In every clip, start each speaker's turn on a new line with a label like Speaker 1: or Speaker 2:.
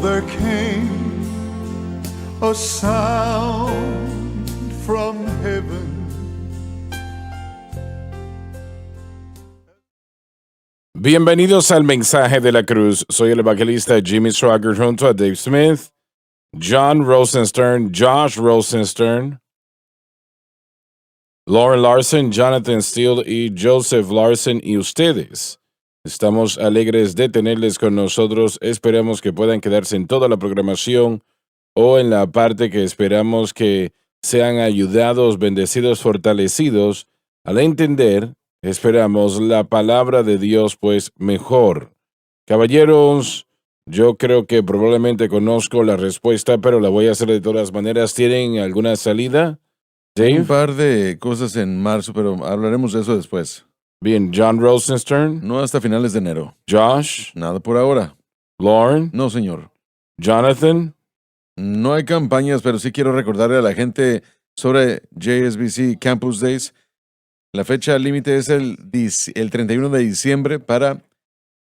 Speaker 1: there came a sound from heaven.
Speaker 2: Bienvenidos al Mensaje de la Cruz. Soy el evangelista Jimmy Swaggart junto a Dave Smith, John Rosenstern, Josh Rosenstern, Lauren Larson, Jonathan Steele y Joseph Larson y ustedes. Estamos alegres de tenerles con nosotros. Esperamos que puedan quedarse en toda la programación o en la parte que esperamos que sean ayudados, bendecidos, fortalecidos al entender, esperamos, la palabra de Dios pues mejor. Caballeros, yo creo que probablemente conozco la respuesta, pero la voy a hacer de todas maneras. ¿Tienen alguna salida? Dave?
Speaker 3: Un par de cosas en marzo, pero hablaremos de eso después.
Speaker 2: Bien, John Rosenstern,
Speaker 3: No hasta finales de enero.
Speaker 2: Josh,
Speaker 3: Nada por ahora.
Speaker 2: Lauren,
Speaker 3: No, señor.
Speaker 2: Jonathan.
Speaker 3: No hay campañas, pero sí quiero recordarle a la gente sobre JSBC Campus Days. La fecha límite es el 31 de diciembre para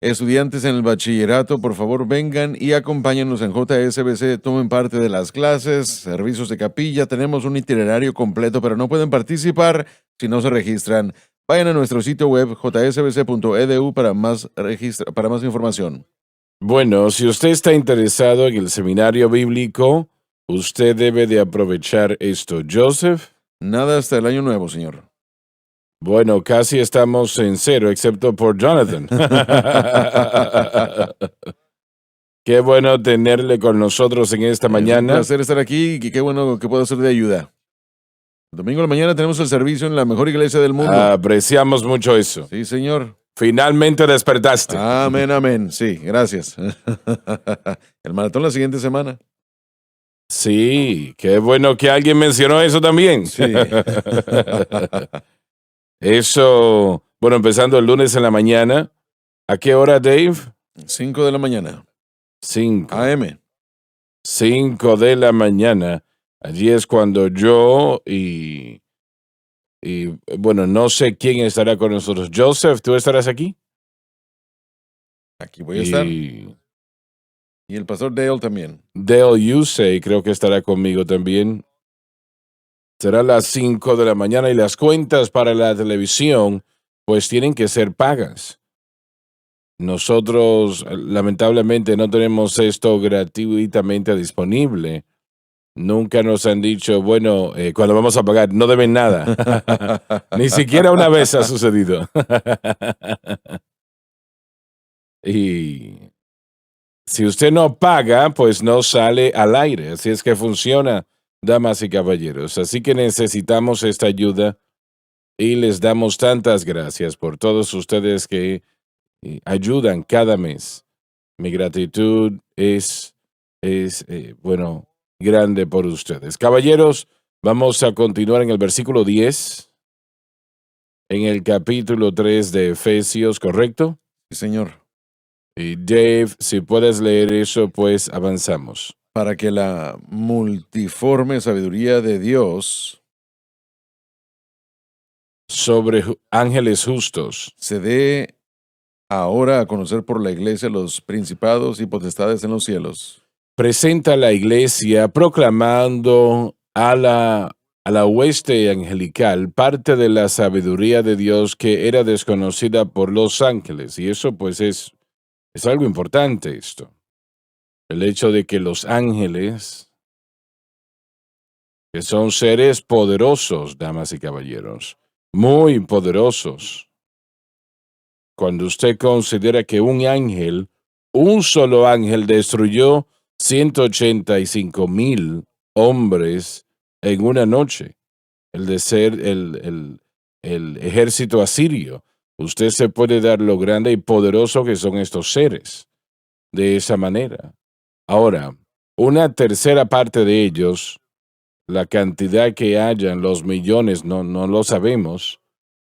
Speaker 3: estudiantes en el bachillerato. Por favor, vengan y acompáñenos en JSBC. Tomen parte de las clases, servicios de capilla. Tenemos un itinerario completo, pero no pueden participar si no se registran. Vayan a nuestro sitio web jsbc.edu para más información.
Speaker 2: Bueno, si usted está interesado en el seminario bíblico, usted debe de aprovechar esto. Joseph.
Speaker 3: Nada hasta el año nuevo, señor.
Speaker 2: Bueno, casi estamos en cero, excepto por Jonathan. Qué bueno tenerle con nosotros en esta mañana.
Speaker 3: Es un placer estar aquí y qué bueno que puedo ser de ayuda. El domingo de la mañana tenemos el servicio en la mejor iglesia del mundo.
Speaker 2: Apreciamos mucho eso.
Speaker 3: Sí, señor.
Speaker 2: Finalmente despertaste.
Speaker 3: Amén, amén. Sí, gracias. El maratón la siguiente semana.
Speaker 2: Sí, qué bueno que alguien mencionó eso también.
Speaker 3: Sí.
Speaker 2: Eso, bueno, empezando el lunes en la mañana. ¿A qué hora, Dave?
Speaker 3: 5 de la mañana.
Speaker 2: 5.
Speaker 3: AM.
Speaker 2: 5 de la mañana. Allí es cuando yo y bueno, no sé quién estará con nosotros. Joseph, ¿tú estarás aquí?
Speaker 3: Aquí voy a estar. Y el pastor Dale también.
Speaker 2: Dale Yusey creo que estará conmigo también. Será las 5 de la mañana y las cuentas para la televisión pues tienen que ser pagas. Nosotros lamentablemente no tenemos esto gratuitamente disponible. Nunca nos han dicho, bueno, cuando vamos a pagar, no deben nada. Ni siquiera una vez ha sucedido. Y si usted no paga, pues no sale al aire. Así es que funciona, damas y caballeros. Así que necesitamos esta ayuda y les damos tantas gracias por todos ustedes que ayudan cada mes. Mi gratitud es bueno, grande por ustedes. Caballeros, vamos a continuar en el versículo 10, en el capítulo 3 de Efesios, ¿correcto?
Speaker 3: Sí, señor.
Speaker 2: Y Dave, si puedes leer eso, pues avanzamos.
Speaker 3: Para que la multiforme sabiduría de Dios
Speaker 2: sobre ángeles justos
Speaker 3: se dé ahora a conocer por la iglesia los principados y potestades en los cielos.
Speaker 2: Presenta a la iglesia proclamando a la hueste angelical parte de la sabiduría de Dios que era desconocida por los ángeles. Y eso pues es algo importante esto. El hecho de que los ángeles, que son seres poderosos, damas y caballeros, muy poderosos. Cuando usted considera que un solo ángel destruyó 185,000 hombres en una noche, el de ser el ejército asirio, usted se puede dar lo grande y poderoso que son estos seres de esa manera. Ahora, una tercera parte de ellos, la cantidad que hayan, los millones, no lo sabemos,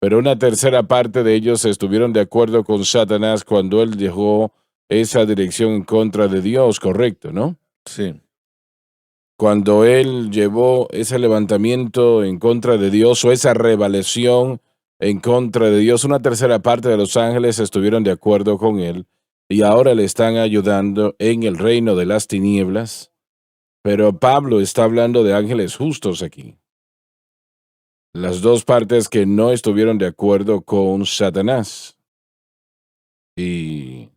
Speaker 2: pero una tercera parte de ellos estuvieron de acuerdo con Satanás cuando él dejó esa dirección en contra de Dios, ¿correcto, no?
Speaker 3: Sí.
Speaker 2: Cuando él llevó ese levantamiento en contra de Dios o esa revelación en contra de Dios, una tercera parte de los ángeles estuvieron de acuerdo con él y ahora le están ayudando en el reino de las tinieblas, pero Pablo está hablando de ángeles justos aquí. Las dos partes que no estuvieron de acuerdo con Satanás. Y,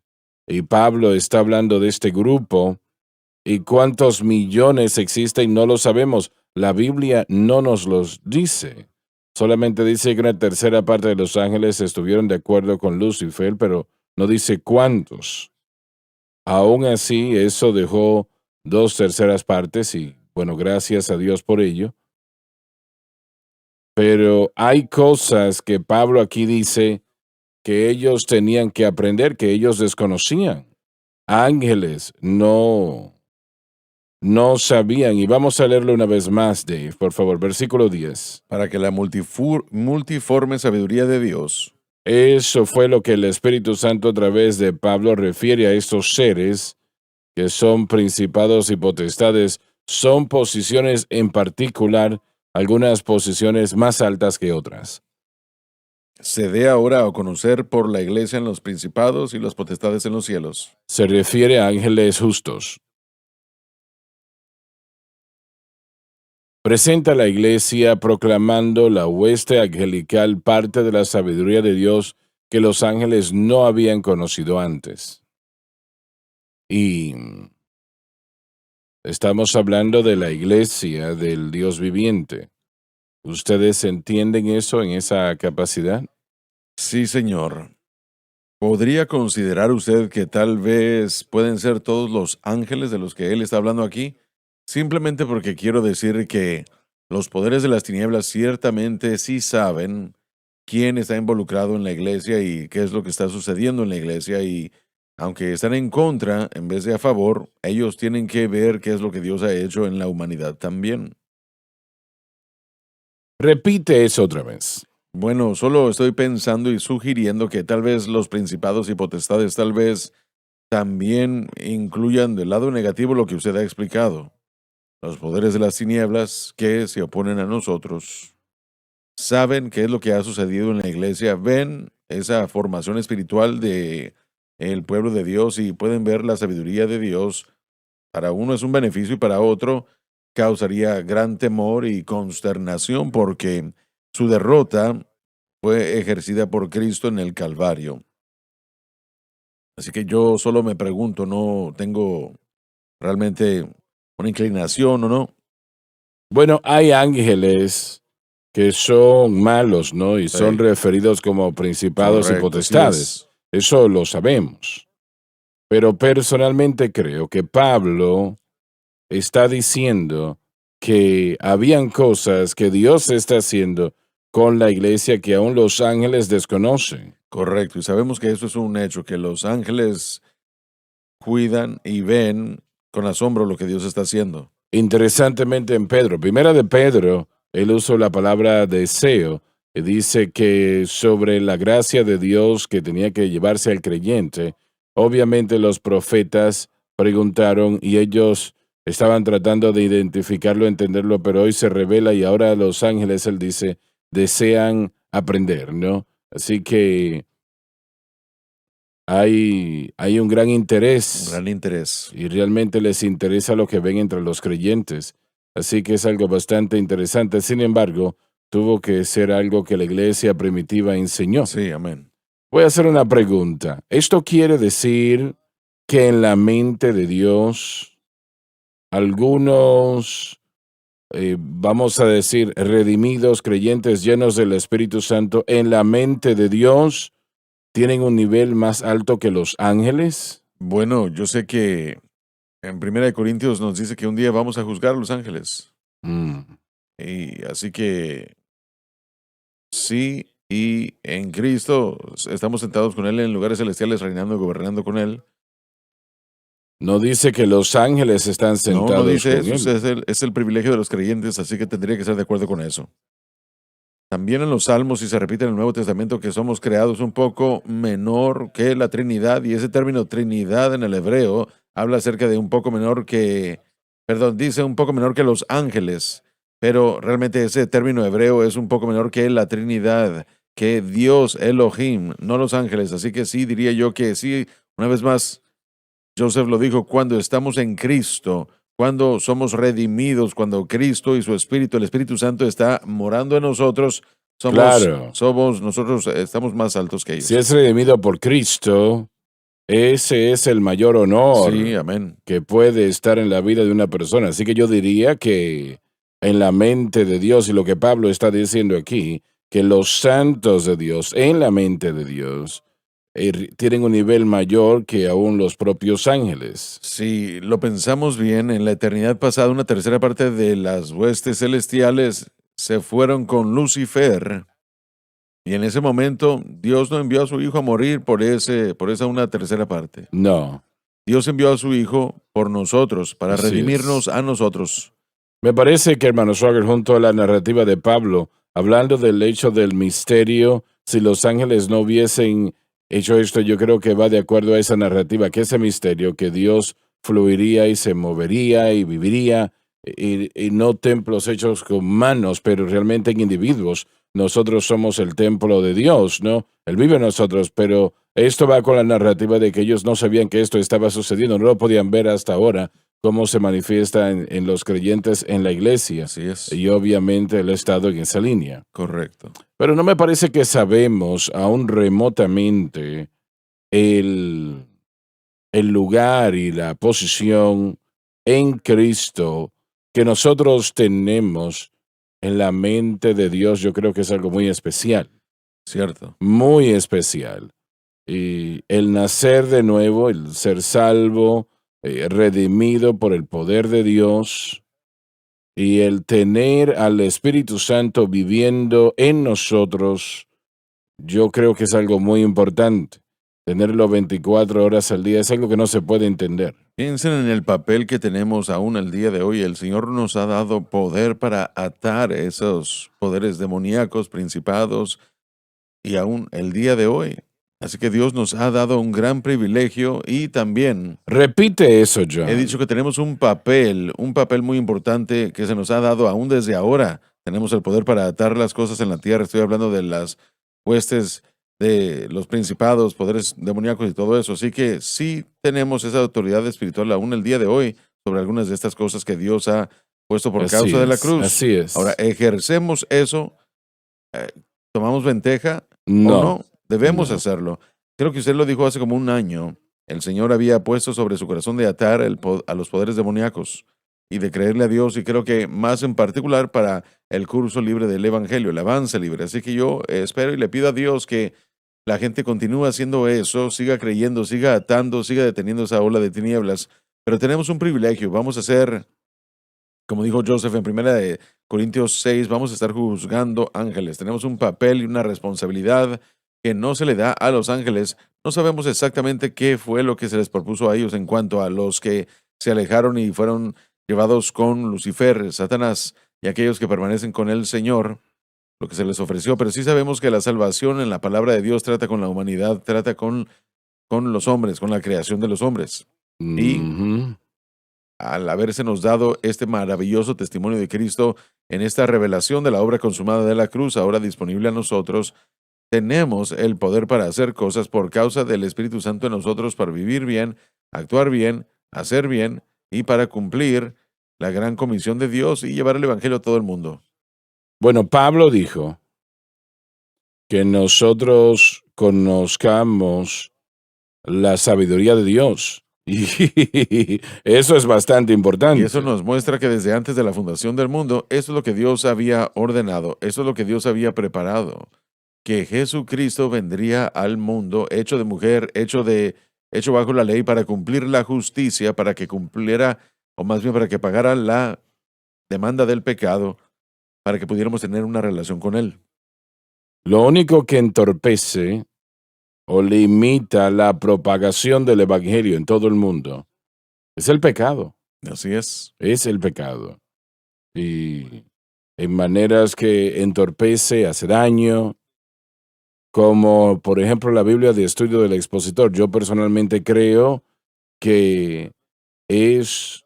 Speaker 2: y Pablo está hablando de este grupo. ¿Y cuántos millones existen? No lo sabemos. La Biblia no nos los dice. Solamente dice que una tercera parte de los ángeles estuvieron de acuerdo con Lucifer, pero no dice cuántos. Aún así, eso dejó 2/3 partes y, bueno, gracias a Dios por ello. Pero hay cosas que Pablo aquí dice que ellos tenían que aprender, que ellos desconocían. Ángeles no sabían. Y vamos a leerlo una vez más, Dave, por favor, versículo 10.
Speaker 3: Para que la multiforme sabiduría de Dios.
Speaker 2: Eso fue lo que el Espíritu Santo a través de Pablo refiere a estos seres que son principados y potestades, son posiciones en particular, algunas posiciones más altas que otras.
Speaker 3: Se dé ahora a conocer por la iglesia en los principados y las potestades en los cielos.
Speaker 2: Se refiere a ángeles justos. Presenta a la iglesia proclamando la hueste angelical, parte de la sabiduría de Dios que los ángeles no habían conocido antes. Y estamos hablando de la iglesia del Dios viviente. ¿Ustedes entienden eso en esa capacidad?
Speaker 3: Sí, señor. ¿Podría considerar usted que tal vez pueden ser todos los ángeles de los que él está hablando aquí? Simplemente porque quiero decir que los poderes de las tinieblas ciertamente sí saben quién está involucrado en la iglesia y qué es lo que está sucediendo en la iglesia, y aunque están en contra en vez de a favor, ellos tienen que ver qué es lo que Dios ha hecho en la humanidad también.
Speaker 2: Repite eso otra vez.
Speaker 3: Bueno, solo estoy pensando y sugiriendo que tal vez los principados y potestades tal vez también incluyan del lado negativo lo que usted ha explicado. Los poderes de las tinieblas que se oponen a nosotros saben qué es lo que ha sucedido en la iglesia, ven esa formación espiritual de el pueblo de Dios y pueden ver la sabiduría de Dios. Para uno es un beneficio y para otro causaría gran temor y consternación porque su derrota fue ejercida por Cristo en el Calvario. Así que yo solo me pregunto, no tengo realmente una inclinación o no.
Speaker 2: Bueno, hay ángeles que son malos, ¿no? Y son
Speaker 3: Sí,
Speaker 2: referidos como principados y
Speaker 3: correcto, así
Speaker 2: potestades. Eso lo sabemos. Pero personalmente creo que Pablo está diciendo que habían cosas que Dios está haciendo con la iglesia que aún los ángeles desconocen.
Speaker 3: correcto. Y sabemos que eso es un hecho, que los ángeles cuidan y ven con asombro lo que Dios está haciendo.
Speaker 2: Interesantemente en Pedro, primera de Pedro, él usó la palabra deseo y dice que sobre la gracia de Dios que tenía que llevarse al creyente, obviamente los profetas preguntaron y ellos estaban tratando de identificarlo, entenderlo, pero hoy se revela y ahora los ángeles, él dice, desean aprender, ¿no? Así que hay un gran
Speaker 3: Un
Speaker 2: interés
Speaker 3: gran interés.
Speaker 2: y realmente les interesa lo que ven entre los creyentes. Así que es algo bastante interesante. Sin embargo, tuvo que ser algo que la iglesia primitiva enseñó.
Speaker 3: Sí, amén.
Speaker 2: Voy a hacer una pregunta. ¿Esto quiere decir que en la mente de Dios algunos, vamos a decir, redimidos, creyentes llenos del Espíritu Santo, en la mente de Dios tienen un nivel más alto que los ángeles?
Speaker 3: Bueno, yo sé que en 1 Corintios nos dice que un día vamos a juzgar a los ángeles.
Speaker 2: Mm.
Speaker 3: Y así que sí, y en Cristo estamos sentados con Él en lugares celestiales, reinando y gobernando con Él.
Speaker 2: No dice que los ángeles están
Speaker 3: No,
Speaker 2: sentados
Speaker 3: no dice
Speaker 2: con
Speaker 3: eso,
Speaker 2: él.
Speaker 3: es el privilegio de los creyentes, así que tendría que estar de acuerdo con eso. También en los Salmos, y se repite en el Nuevo Testamento, que somos creados un poco menor que la Trinidad, y ese término Trinidad en el hebreo habla acerca de un poco menor que, perdón, dice un poco menor que los ángeles, pero realmente ese término hebreo es un poco menor que la Trinidad, que Dios Elohim, no los ángeles, así que sí diría yo que sí, Una vez más, Joseph lo dijo, cuando estamos en Cristo, cuando somos redimidos, cuando Cristo y su Espíritu, el Espíritu Santo está morando en nosotros,
Speaker 2: Claro.
Speaker 3: nosotros estamos más altos que
Speaker 2: Si
Speaker 3: ellos.
Speaker 2: es redimido por Cristo, ese es el mayor honor
Speaker 3: Sí, amén.
Speaker 2: que puede estar en la vida de una persona. Así que yo diría que en la mente de Dios, y lo que Pablo está diciendo aquí, que los santos de Dios, en la mente de Dios, tienen un nivel mayor que aún los propios ángeles.
Speaker 3: Si lo pensamos bien, en la eternidad pasada, una tercera parte de las huestes celestiales se fueron con Lucifer. Y en ese momento, Dios no envió a su Hijo a morir por esa una tercera parte.
Speaker 2: No,
Speaker 3: Dios envió a su Hijo por nosotros, para
Speaker 2: así
Speaker 3: redimirnos
Speaker 2: es.
Speaker 3: a nosotros.
Speaker 2: Me parece que, hermano Schwager, junto a la narrativa de Pablo, hablando del hecho del misterio, si los ángeles no hubiesen hecho esto, yo creo que va de acuerdo a esa narrativa, que ese misterio, que Dios fluiría y se movería y viviría, y no templos hechos con manos, pero realmente en individuos. Nosotros somos el templo de Dios, ¿no? Él vive en nosotros, pero esto va con la narrativa de que ellos no sabían que esto estaba sucediendo, no lo podían ver hasta ahora, cómo se manifiesta en los creyentes en la iglesia.
Speaker 3: Así es.
Speaker 2: Y obviamente él ha estado en esa línea.
Speaker 3: Correcto.
Speaker 2: Pero no me parece que sabemos aún remotamente el, el lugar y la posición en Cristo que nosotros tenemos en la mente de Dios. Yo creo que es algo muy especial,
Speaker 3: Cierto.
Speaker 2: muy especial. Y el nacer de nuevo, el ser salvo, redimido por el poder de Dios, y el tener al Espíritu Santo viviendo en nosotros, yo creo que es algo muy importante. Tenerlo 24 horas al día es algo que no se puede entender.
Speaker 3: Piensen en el papel que tenemos aún el día de hoy. El Señor nos ha dado poder para atar esos poderes demoníacos, principados, y aún el día de hoy. Así que Dios nos ha dado un gran privilegio y también
Speaker 2: Repite eso, John.
Speaker 3: he dicho que tenemos un papel muy importante que se nos ha dado aún desde ahora. Tenemos el poder para atar las cosas en la tierra. Estoy hablando de las huestes, de los principados, poderes demoníacos y todo eso. Así que sí tenemos esa autoridad espiritual aún el día de hoy sobre algunas de estas cosas que Dios ha puesto por
Speaker 2: Así
Speaker 3: causa de la
Speaker 2: es,
Speaker 3: cruz.
Speaker 2: así es.
Speaker 3: Ahora, ¿ejercemos eso? ¿Tomamos ventaja o
Speaker 2: No,
Speaker 3: no? Debemos
Speaker 2: no.
Speaker 3: hacerlo. Creo que usted lo dijo hace como un año. El Señor había puesto sobre su corazón de atar a los poderes demoníacos y de creerle a Dios, y creo que más en particular para el curso libre del Evangelio, el avance libre. Así que yo espero y le pido a Dios que la gente continúe haciendo eso, siga creyendo, siga atando, siga deteniendo esa ola de tinieblas. Pero tenemos un privilegio. Vamos a ser, como dijo Joseph en 1 Corintios 6, vamos a estar juzgando ángeles. Tenemos un papel y una responsabilidad que no se le da a los ángeles. No sabemos exactamente qué fue lo que se les propuso a ellos en cuanto a los que se alejaron y fueron llevados con Lucifer, Satanás, y aquellos que permanecen con el Señor, lo que se les ofreció. Pero sí sabemos que la salvación en la palabra de Dios trata con la humanidad, trata con los hombres, con la creación de los hombres. Y
Speaker 2: Ujú.
Speaker 3: al haberse nos dado este maravilloso testimonio de Cristo en esta revelación de la obra consumada de la cruz, ahora disponible a nosotros, tenemos el poder para hacer cosas por causa del Espíritu Santo en nosotros, para vivir bien, actuar bien, hacer bien y para cumplir la gran comisión de Dios y llevar el Evangelio a todo el mundo.
Speaker 2: Bueno, Pablo dijo que nosotros conozcamos la sabiduría de Dios. Y eso es bastante importante.
Speaker 3: Y eso nos muestra que desde antes de la fundación del mundo, eso es lo que Dios había ordenado, eso es lo que Dios había preparado, que Jesucristo vendría al mundo hecho de mujer, hecho bajo la ley para cumplir la justicia, para que cumpliera, o más bien para que pagara la demanda del pecado, para que pudiéramos tener una relación con Él.
Speaker 2: Lo único que entorpece o limita la propagación del evangelio en todo el mundo es el pecado.
Speaker 3: Así es.
Speaker 2: Es el pecado. Y en maneras que entorpece, hace daño, como por ejemplo la Biblia de Estudio del Expositor. Yo personalmente creo que es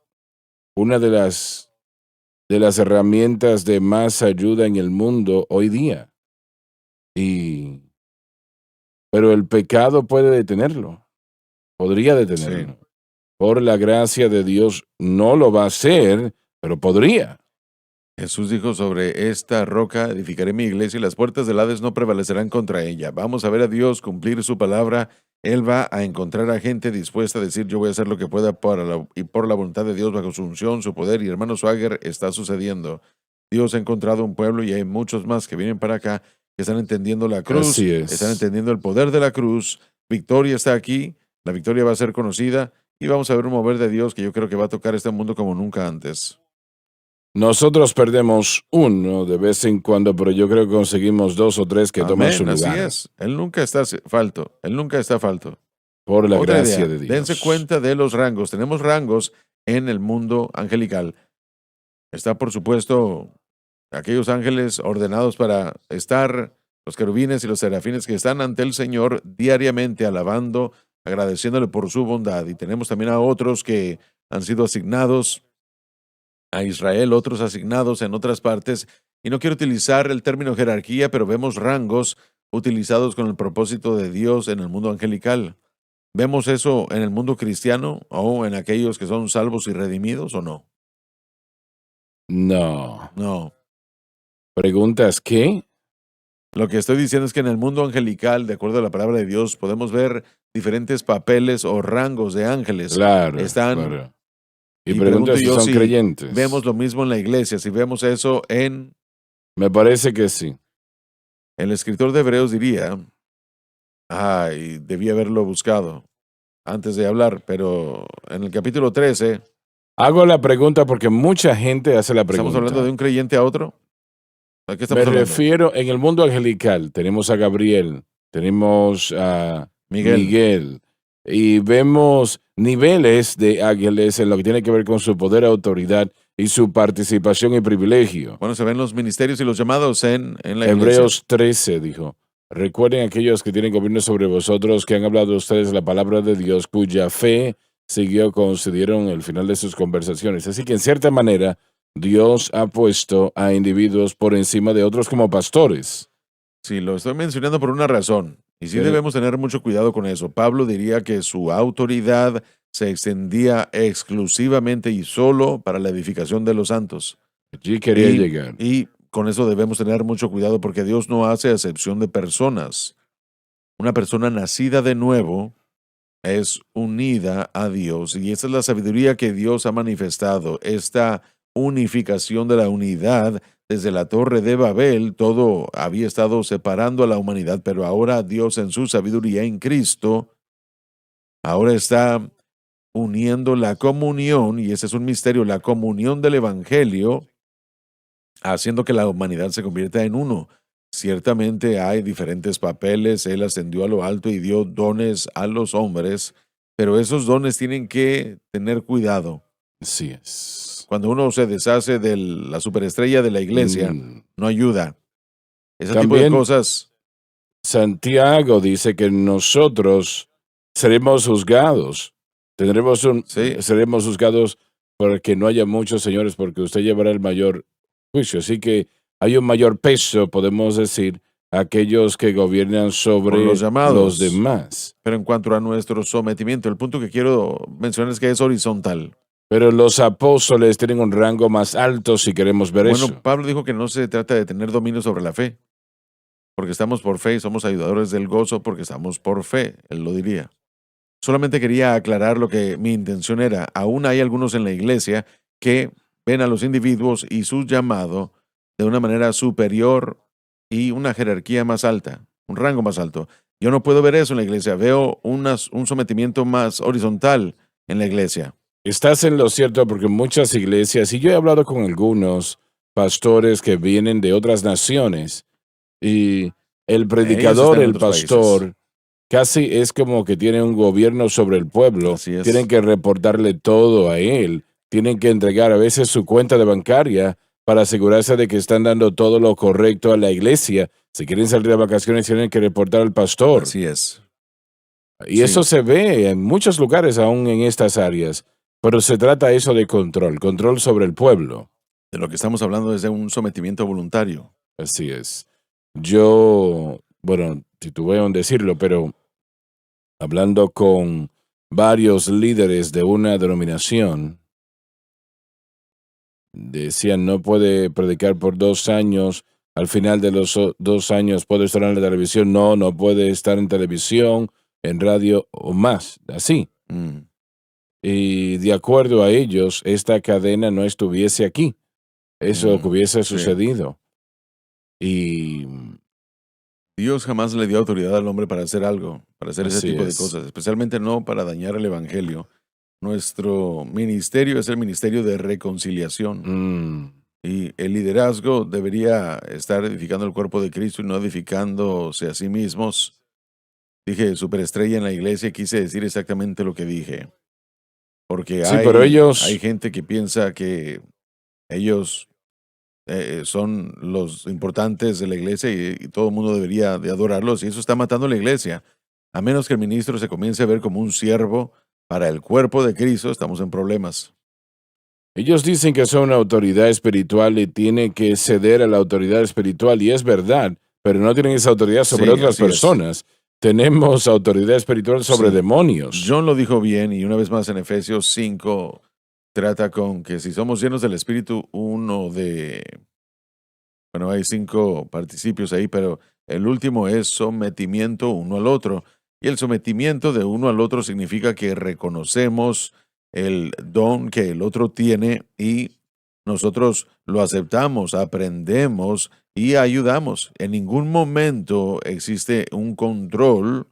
Speaker 2: una de las herramientas de más ayuda en el mundo hoy día. Pero el pecado puede detenerlo. Podría detenerlo. Por la gracia de Dios no lo va a hacer, pero podría.
Speaker 3: Jesús dijo, sobre esta roca edificaré mi iglesia y las puertas del Hades no prevalecerán contra ella. Vamos a ver a Dios cumplir su palabra. Él va a encontrar a gente dispuesta a decir, yo voy a hacer lo que pueda y por la voluntad de Dios, bajo su unción, su poder. Y hermano Swagger, está sucediendo. Dios ha encontrado un pueblo y hay muchos más que vienen para acá, que están entendiendo la cruz,
Speaker 2: Así es.
Speaker 3: están entendiendo el poder de la cruz. Victoria está aquí, la victoria va a ser conocida y vamos a ver un mover de Dios que yo creo que va a tocar este mundo como nunca antes.
Speaker 2: Nosotros perdemos uno de vez en cuando, pero yo creo que conseguimos 2 o 3 que toman su
Speaker 3: Amén,
Speaker 2: lugar.
Speaker 3: así es. Él nunca está falto. Él nunca está falto.
Speaker 2: Por la
Speaker 3: Otra
Speaker 2: gracia
Speaker 3: idea,
Speaker 2: de Dios.
Speaker 3: dense cuenta de los rangos. Tenemos rangos en el mundo angelical. Está, por supuesto, aquellos ángeles ordenados para estar, los querubines y los serafines que están ante el Señor diariamente alabando, agradeciéndole por su bondad. Y tenemos también a otros que han sido asignados a Israel, otros asignados en otras partes. Y no quiero utilizar el término jerarquía, pero vemos rangos utilizados con el propósito de Dios en el mundo angelical. ¿Vemos eso en el mundo cristiano o en aquellos que son salvos y redimidos o no?
Speaker 2: No.
Speaker 3: No.
Speaker 2: ¿Preguntas qué?
Speaker 3: Lo que estoy diciendo es que en el mundo angelical, de acuerdo a la palabra de Dios, podemos ver diferentes papeles o rangos de ángeles.
Speaker 2: Claro.
Speaker 3: Están,
Speaker 2: claro. Y
Speaker 3: pregunto
Speaker 2: preguntas si
Speaker 3: yo
Speaker 2: son
Speaker 3: si
Speaker 2: creyentes.
Speaker 3: vemos lo mismo en la iglesia, si vemos eso en...
Speaker 2: Me parece que sí.
Speaker 3: El escritor de Hebreos diría, ay, debí haberlo buscado antes de hablar, pero en el capítulo 13,
Speaker 2: Hago la pregunta porque mucha gente hace la pregunta.
Speaker 3: ¿estamos hablando de un creyente a otro? ¿A qué estamos
Speaker 2: Me
Speaker 3: hablando?
Speaker 2: refiero, en el mundo angelical, tenemos a Gabriel, tenemos a Miguel, y vemos niveles de ángeles en lo que tiene que ver con su poder, autoridad y su participación y privilegio.
Speaker 3: Bueno, se ven los ministerios y los llamados en la
Speaker 2: Hebreos 13 dijo, recuerden aquellos que tienen gobierno sobre vosotros, que han hablado a ustedes la palabra de Dios, cuya fe siguió, concedieron el final de sus conversaciones. Así que en cierta manera, Dios ha puesto a individuos por encima de otros como pastores.
Speaker 3: Sí, lo estoy mencionando por una razón. Y sí
Speaker 2: Sí.
Speaker 3: debemos tener mucho cuidado con eso. Pablo diría que su autoridad se extendía exclusivamente y solo para la edificación de los santos.
Speaker 2: Allí quería llegar.
Speaker 3: Y con eso debemos tener mucho cuidado porque Dios no hace acepción de personas. Una persona nacida de nuevo es unida a Dios y esa es la sabiduría que Dios ha manifestado. Esta unificación de la unidad desde la Torre de Babel, todo había estado separando a la humanidad, pero ahora Dios en su sabiduría en Cristo, ahora está uniendo la comunión, y ese es un misterio, la comunión del Evangelio, haciendo que la humanidad se convierta en uno. Ciertamente hay diferentes papeles, Él ascendió a lo alto y dio dones a los hombres, pero esos dones tienen que tener cuidado.
Speaker 2: Así es.
Speaker 3: Cuando uno se deshace de la superestrella de la iglesia, no ayuda. Ese tipo de
Speaker 2: También
Speaker 3: cosas.
Speaker 2: Santiago dice que nosotros seremos juzgados. Seremos juzgados porque no haya muchos señores, porque usted llevará el mayor juicio. Así que hay un mayor peso, podemos decir, aquellos que gobiernan sobre
Speaker 3: Por los llamados.
Speaker 2: los demás.
Speaker 3: Pero en cuanto a nuestro sometimiento, el punto que quiero mencionar es que es horizontal.
Speaker 2: Pero los apóstoles tienen un rango más alto si queremos ver eso.
Speaker 3: Bueno, Pablo dijo que no se trata de tener dominio sobre la fe, porque estamos por fe y somos ayudadores del gozo porque estamos por fe, él lo diría. Solamente quería aclarar lo que mi intención era. Aún hay algunos en la iglesia que ven a los individuos y su llamado de una manera superior y una jerarquía más alta, un rango más alto. Yo no puedo ver eso en la iglesia. Veo un sometimiento más horizontal en la iglesia.
Speaker 2: Estás en lo cierto porque muchas iglesias, y yo he hablado con algunos pastores que vienen de otras naciones, y el predicador,
Speaker 3: están en
Speaker 2: el
Speaker 3: otros
Speaker 2: pastor,
Speaker 3: países.
Speaker 2: casi es como que tiene un gobierno sobre el pueblo.
Speaker 3: Así es.
Speaker 2: Tienen que reportarle todo a él. Tienen que entregar a veces su cuenta de bancaria para asegurarse de que están dando todo lo correcto a la iglesia. Si quieren salir de vacaciones, tienen que reportar al pastor.
Speaker 3: Así es.
Speaker 2: Y
Speaker 3: Sí.
Speaker 2: eso se ve en muchos lugares, aún en estas áreas. Pero se trata eso de control sobre el pueblo.
Speaker 3: De lo que estamos hablando es de un sometimiento voluntario.
Speaker 2: Así es. Yo, bueno, titubeo en decirlo, pero hablando con varios líderes de una denominación decían no puede predicar por 2 años, al final de los 2 años puede estar en la televisión, no puede estar en televisión, en radio o más, así.
Speaker 3: Mm.
Speaker 2: Y de acuerdo a ellos, esta cadena no estuviese aquí, eso que hubiese
Speaker 3: Sí.
Speaker 2: sucedido. Y
Speaker 3: Dios jamás le dio autoridad al hombre para hacer algo, para hacer ese
Speaker 2: así
Speaker 3: tipo de
Speaker 2: es.
Speaker 3: cosas, especialmente no para dañar el evangelio. Nuestro ministerio es el ministerio de reconciliación
Speaker 2: Mm.
Speaker 3: y el liderazgo debería estar edificando el cuerpo de Cristo y no edificándose a sí mismos. Dije superestrella en la iglesia y quise decir exactamente lo que dije, porque
Speaker 2: Sí, pero
Speaker 3: hay
Speaker 2: ellos,
Speaker 3: gente que piensa que ellos son los importantes de la iglesia y todo el mundo debería de adorarlos y eso está matando la iglesia. A menos que el ministro se comience a ver como un siervo para el cuerpo de Cristo, estamos en problemas.
Speaker 2: ellos dicen que son una autoridad espiritual y tienen que ceder a la autoridad espiritual, y es verdad, pero no tienen esa autoridad sobre
Speaker 3: Sí,
Speaker 2: otras
Speaker 3: así es.
Speaker 2: personas. Tenemos autoridad espiritual sobre
Speaker 3: Sí.
Speaker 2: demonios.
Speaker 3: John lo dijo bien y una vez más en Efesios 5 trata con que si somos llenos del Espíritu, bueno, hay 5 participios ahí, pero el último es sometimiento uno al otro. Y el sometimiento de uno al otro significa que reconocemos el don que el otro tiene y nosotros lo aceptamos, aprendemos y ayudamos. En ningún momento existe un control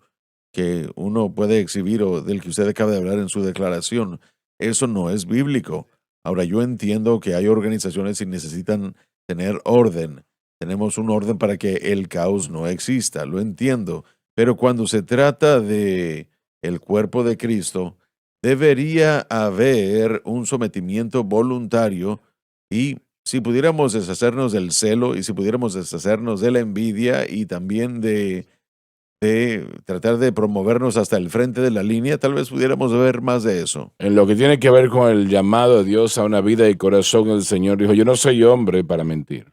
Speaker 3: que uno puede exhibir o del que usted acaba de hablar en su declaración. Eso no es bíblico. Ahora, yo entiendo que hay organizaciones que necesitan tener orden. Tenemos un orden para que el caos no exista, lo entiendo. Pero cuando se trata de el cuerpo de Cristo, debería haber un sometimiento voluntario y si pudiéramos deshacernos del celo y si pudiéramos deshacernos de la envidia y también de tratar de promovernos hasta el frente de la línea, tal vez pudiéramos ver más de eso.
Speaker 2: En lo que tiene que ver con el llamado de Dios a una vida y corazón, el Señor dijo, yo no soy hombre para mentir,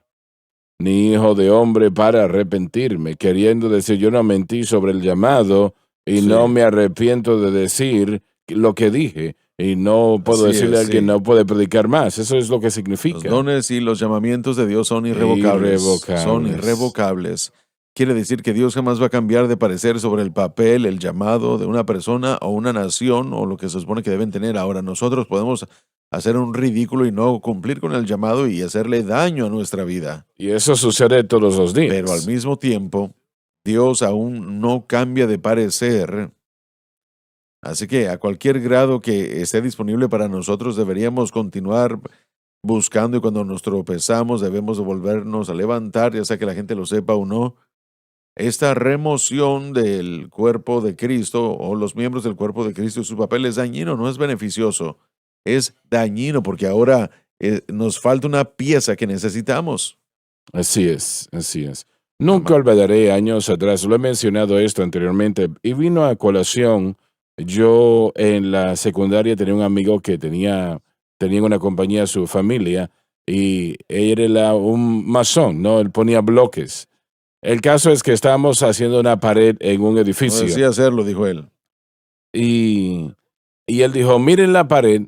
Speaker 2: ni hijo de hombre para arrepentirme, queriendo decir, yo no mentí sobre el llamado y
Speaker 3: Sí,
Speaker 2: no me arrepiento de decir lo que dije, y no puedo
Speaker 3: así
Speaker 2: decirle a
Speaker 3: es,
Speaker 2: alguien
Speaker 3: sí.
Speaker 2: no puede predicar más. Eso es lo que
Speaker 3: Los
Speaker 2: significa.
Speaker 3: dones y los llamamientos de Dios son irrevocables, son
Speaker 2: Irrevocables.
Speaker 3: irrevocables. Quiere decir que Dios jamás va a cambiar de parecer sobre el papel, el llamado de una persona o una nación o lo que se supone que deben tener. Ahora, nosotros podemos hacer un ridículo y no cumplir con el llamado y hacerle daño a nuestra vida.
Speaker 2: Y eso sucede todos los
Speaker 3: Pero al
Speaker 2: días.
Speaker 3: mismo tiempo, Dios aún no cambia de parecer. Así que a cualquier grado que esté disponible para nosotros deberíamos continuar buscando y cuando nos tropezamos debemos de volvernos a levantar, ya sea que la gente lo sepa o no. Esta remoción del cuerpo de Cristo o los miembros del cuerpo de Cristo y su papel es dañino, no es beneficioso, es dañino porque ahora nos falta una pieza que necesitamos.
Speaker 2: Así es, así es. Nunca
Speaker 3: Ama-
Speaker 2: olvidaré años atrás, lo he mencionado esto anteriormente, y vino a colación. Yo en la secundaria tenía un amigo que tenía una compañía, su familia, y él era un masón, ¿no? Él ponía bloques. El caso es que estábamos haciendo una pared en un
Speaker 3: No
Speaker 2: edificio,
Speaker 3: decía hacerlo, dijo él.
Speaker 2: y, y él dijo, miren la pared,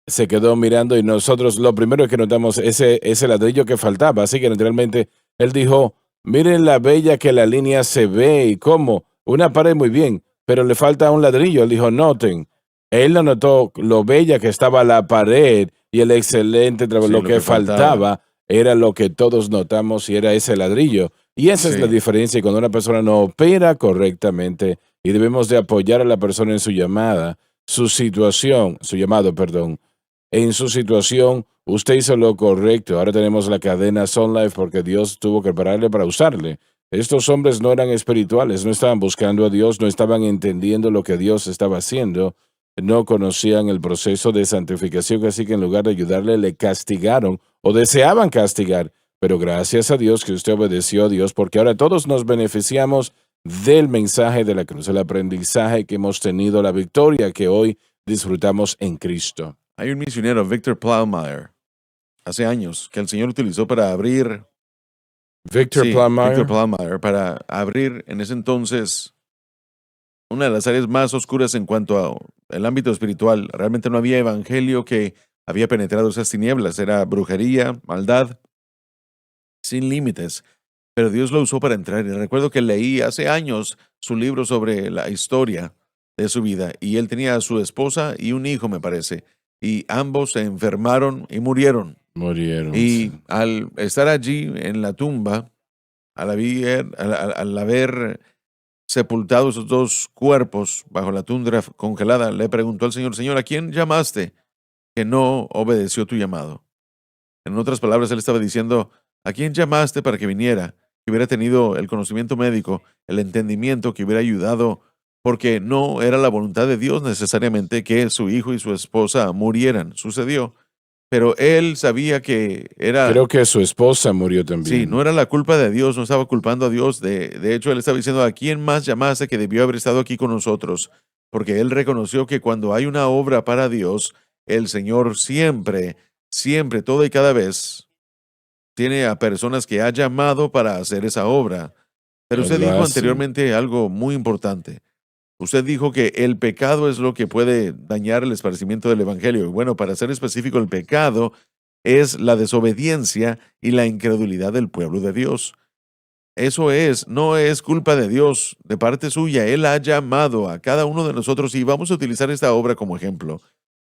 Speaker 2: se quedó mirando y nosotros lo primero que notamos ese ladrillo que faltaba, así que naturalmente él dijo, miren la bella que la línea se ve y cómo, una pared muy bien, pero le falta un ladrillo. Él dijo, noten, él no notó lo bella que estaba la pared y el excelente trabajo,
Speaker 3: Sí,
Speaker 2: lo
Speaker 3: lo
Speaker 2: que
Speaker 3: que faltaba.
Speaker 2: faltaba era lo que todos notamos y era ese ladrillo. Y esa es la
Speaker 3: Sí,
Speaker 2: diferencia cuando una persona no opera correctamente y debemos de apoyar a la persona en su llamada, su llamado, perdón. En su situación, usted hizo lo correcto. Ahora tenemos la cadena Sun Life porque Dios tuvo que pararle para usarle. Estos hombres no eran espirituales, no estaban buscando a Dios, no estaban entendiendo lo que Dios estaba haciendo, no conocían el proceso de santificación, así que en lugar de ayudarle, le castigaron o deseaban castigar. Pero gracias a Dios que usted obedeció a Dios, porque ahora todos nos beneficiamos del mensaje de la cruz, el aprendizaje que hemos tenido, la victoria que hoy disfrutamos en Cristo.
Speaker 3: hay un misionero, Victor Plowmeyer, hace años, que el Señor utilizó para abrir,
Speaker 2: Victor
Speaker 3: sí, Victor
Speaker 2: Plummeyer.
Speaker 3: Plowmeyer, para abrir en ese entonces una de las áreas más oscuras en cuanto al ámbito espiritual. Realmente no había evangelio que había penetrado esas tinieblas. Era brujería, maldad, sin límites. Pero Dios lo usó para entrar. Y recuerdo que leí hace años su libro sobre la historia de su vida. Y él tenía a su esposa y un hijo, me parece. Y ambos se enfermaron y murieron.
Speaker 2: Murieron.
Speaker 3: Y
Speaker 2: Sí.
Speaker 3: al estar allí en la tumba, al haber sepultado esos dos cuerpos bajo la tundra congelada, le preguntó al Señor, Señor, ¿a quién llamaste que no obedeció tu llamado? En otras palabras, él estaba diciendo, ¿a quién llamaste para que viniera? Que hubiera tenido el conocimiento médico, el entendimiento, que hubiera ayudado, porque no era la voluntad de Dios necesariamente que su hijo y su esposa murieran. Sucedió, pero él sabía que era.
Speaker 2: Creo que su esposa murió
Speaker 3: Sí, no
Speaker 2: también.
Speaker 3: era la culpa de Dios, no estaba culpando a Dios. De hecho, él estaba diciendo, ¿a quién más llamaste que debió haber estado aquí con nosotros? Porque él reconoció que cuando hay una obra para Dios, el Señor siempre, siempre, toda y cada vez, tiene a personas que ha llamado para hacer esa obra. Pero usted
Speaker 2: Lo
Speaker 3: dijo
Speaker 2: hace.
Speaker 3: anteriormente algo muy importante. Usted dijo que el pecado es lo que puede dañar el esparcimiento del Evangelio. Y bueno, para ser específico, el pecado es la desobediencia y la incredulidad del pueblo de Dios. Eso no es culpa de Dios, de parte suya. Él ha llamado a cada uno de nosotros y vamos a utilizar esta obra como ejemplo.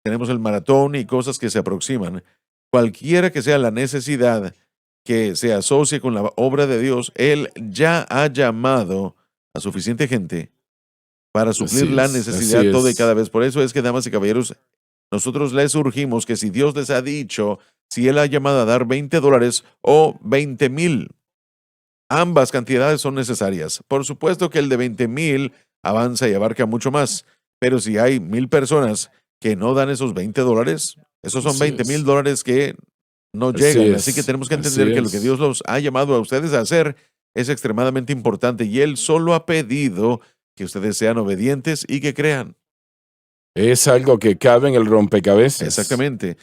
Speaker 3: Tenemos el maratón y cosas que se aproximan. Cualquiera que sea la necesidad que se asocie con la obra de Dios, Él ya ha llamado a suficiente gente para suplir
Speaker 2: Así
Speaker 3: la
Speaker 2: es. Así
Speaker 3: necesidad toda y cada
Speaker 2: es.
Speaker 3: vez. Por eso es que, damas y caballeros, nosotros les urgimos que si Dios les ha dicho, si Él ha llamado a dar $20 o 20,000, ambas cantidades son necesarias. Por supuesto que el de 20,000 avanza y abarca mucho más, pero si hay 1,000 personas que no dan esos $20, esos son
Speaker 2: Así
Speaker 3: $20,000
Speaker 2: es.
Speaker 3: que no
Speaker 2: Así
Speaker 3: llegan. Así que
Speaker 2: es.
Speaker 3: tenemos que
Speaker 2: Así
Speaker 3: entender que lo que
Speaker 2: es.
Speaker 3: Dios los ha llamado a ustedes a hacer es extremadamente importante y Él solo ha pedido que ustedes sean obedientes y que crean.
Speaker 2: Es algo que cabe en el rompecabezas.
Speaker 3: Exactamente.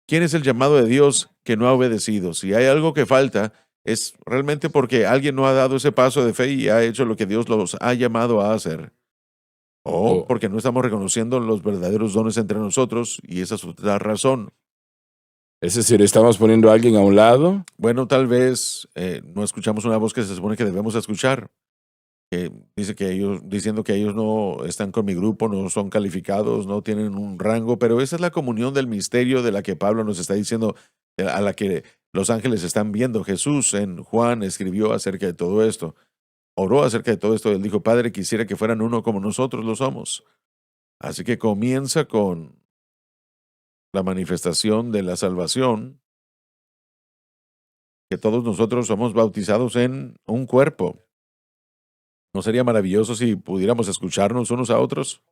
Speaker 3: ¿Quién es el llamado de Dios que no ha obedecido? Si hay algo que falta, es realmente porque alguien no ha dado ese paso de fe y ha hecho lo que Dios los ha llamado a hacer. O
Speaker 2: O,
Speaker 3: porque no estamos reconociendo los verdaderos dones entre nosotros y esa es otra razón.
Speaker 2: es decir, estamos poniendo a alguien a un lado.
Speaker 3: Bueno, tal vez no escuchamos una voz que se supone que debemos escuchar. Que dice que diciendo que ellos no están con mi grupo, no son calificados, no tienen un rango, pero esa es la comunión del misterio de la que Pablo nos está diciendo, a la que los ángeles están viendo. Jesús en Juan escribió acerca de todo esto, oró acerca de todo esto. Él dijo, Padre, quisiera que fueran uno como nosotros lo somos. Así que comienza con la manifestación de la salvación, que todos nosotros somos bautizados en un cuerpo. ¿No sería maravilloso si pudiéramos escucharnos unos a otros?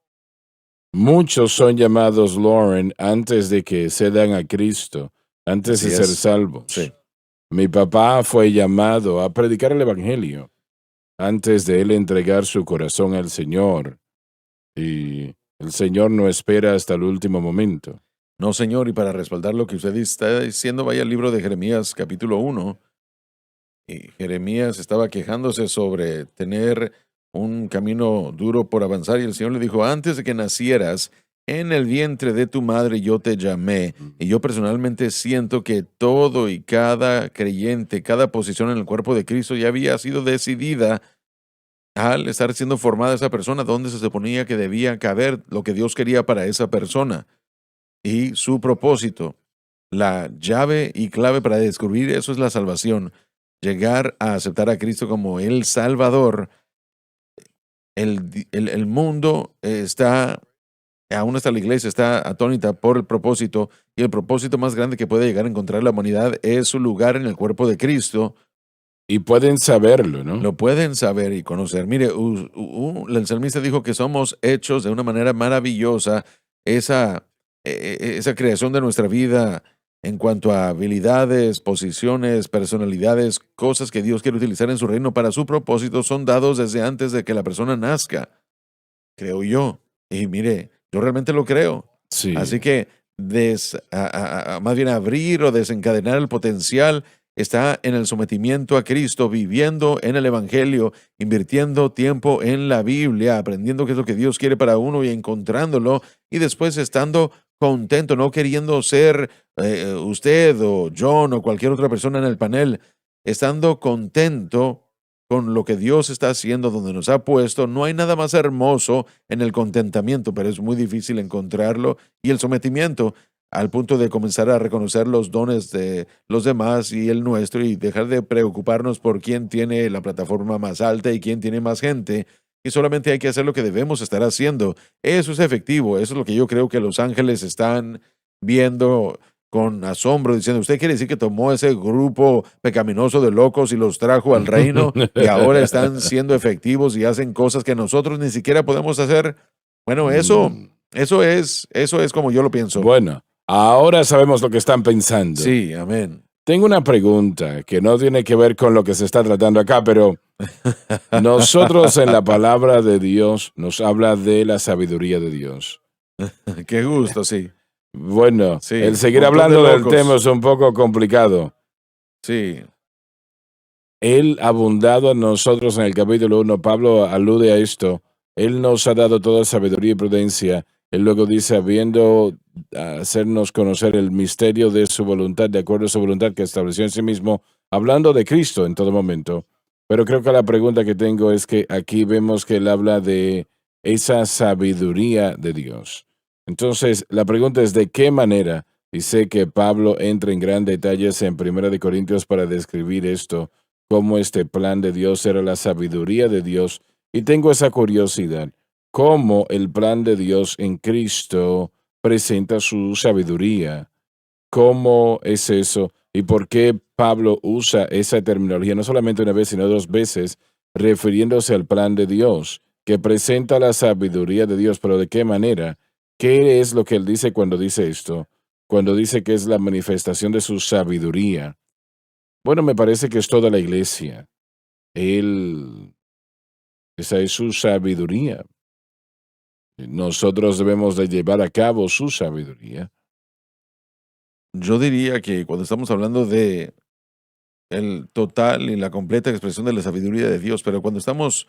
Speaker 2: Muchos son llamados, Lauren, antes de que cedan a Cristo, antes
Speaker 3: Así
Speaker 2: de ser
Speaker 3: es. Sí.
Speaker 2: salvos. Mi papá fue llamado a predicar el Evangelio antes de él entregar su corazón al Señor. Y el Señor no espera hasta el último momento.
Speaker 3: No, señor, y para respaldar lo que usted está diciendo, vaya al libro de Jeremías capítulo 1. Y Jeremías estaba quejándose sobre tener un camino duro por avanzar y el Señor le dijo, antes de que nacieras, en el vientre de tu madre yo te llamé. Y yo personalmente siento que todo y cada creyente, cada posición en el cuerpo de Cristo ya había sido decidida al estar siendo formada esa persona, donde se suponía que debía caber lo que Dios quería para esa persona y su propósito. La llave y clave para descubrir eso es la salvación. Llegar a aceptar a Cristo como el Salvador. El mundo está, aún hasta la iglesia, está atónita por el propósito, y el propósito más grande que puede llegar a encontrar la humanidad es su lugar en el cuerpo de Cristo.
Speaker 2: Y pueden saberlo, ¿no?
Speaker 3: Lo pueden saber y conocer. Mire, el salmista dijo que somos hechos de una manera maravillosa. Esa creación de nuestra vida en cuanto a habilidades, posiciones, personalidades, cosas que Dios quiere utilizar en su reino para su propósito, son dados desde antes de que la persona nazca, creo yo. Y mire, yo realmente lo creo.
Speaker 2: Sí.
Speaker 3: Así que más bien abrir o desencadenar el potencial está en el sometimiento a Cristo, viviendo en el Evangelio, invirtiendo tiempo en la Biblia, aprendiendo qué es lo que Dios quiere para uno y encontrándolo, y después estando contento, no queriendo ser usted o John o cualquier otra persona en el panel, estando contento con lo que Dios está haciendo, donde nos ha puesto. No hay nada más hermoso en el contentamiento, pero es muy difícil encontrarlo, y el sometimiento al punto de comenzar a reconocer los dones de los demás y el nuestro, y dejar de preocuparnos por quién tiene la plataforma más alta y quién tiene más gente, y solamente hay que hacer lo que debemos estar haciendo. Eso es efectivo, eso es lo que yo creo que los ángeles están viendo con asombro, diciendo: usted quiere decir que tomó ese grupo pecaminoso de locos y los trajo al reino, y ahora están siendo efectivos y hacen cosas que nosotros ni siquiera podemos hacer. Bueno,
Speaker 2: Mm,
Speaker 3: eso es como yo lo pienso.
Speaker 2: Bueno, ahora sabemos lo que están pensando.
Speaker 3: Sí, amén.
Speaker 2: Tengo una pregunta que no tiene que ver con lo que se está tratando acá, pero nosotros en la palabra de Dios nos habla de la sabiduría de Dios.
Speaker 3: Qué gusto, sí.
Speaker 2: Bueno,
Speaker 3: Sí,
Speaker 2: el seguir
Speaker 3: montón de
Speaker 2: hablando del
Speaker 3: locos.
Speaker 2: tema es un poco complicado.
Speaker 3: Sí,
Speaker 2: Él ha abundado a nosotros en el capítulo 1. Pablo alude a esto. Él nos ha dado toda sabiduría y prudencia. Él luego dice, habiendo hacernos conocer el misterio de su voluntad, de acuerdo a su voluntad que estableció en sí mismo, hablando de Cristo en todo momento. Pero creo que la pregunta que tengo es que aquí vemos que él habla de esa sabiduría de Dios. Entonces, la pregunta es, ¿de qué manera? Y sé que Pablo entra en gran detalles en 1 Corintios para describir esto, cómo este plan de Dios era la sabiduría de Dios. Y tengo esa curiosidad, cómo el plan de Dios en Cristo presenta su sabiduría. ¿Cómo es eso? ¿Y por qué Pablo usa esa terminología no solamente una vez, sino dos veces, refiriéndose al plan de Dios, que presenta la sabiduría de Dios? Pero ¿de qué manera? ¿Qué es lo que él dice cuando dice esto? Cuando dice que es la manifestación de su sabiduría. Bueno, me parece que es toda la iglesia. Esa es su sabiduría. Nosotros debemos de llevar a cabo su sabiduría.
Speaker 3: yo diría que cuando estamos hablando de el total y la completa expresión de la sabiduría de Dios, pero cuando estamos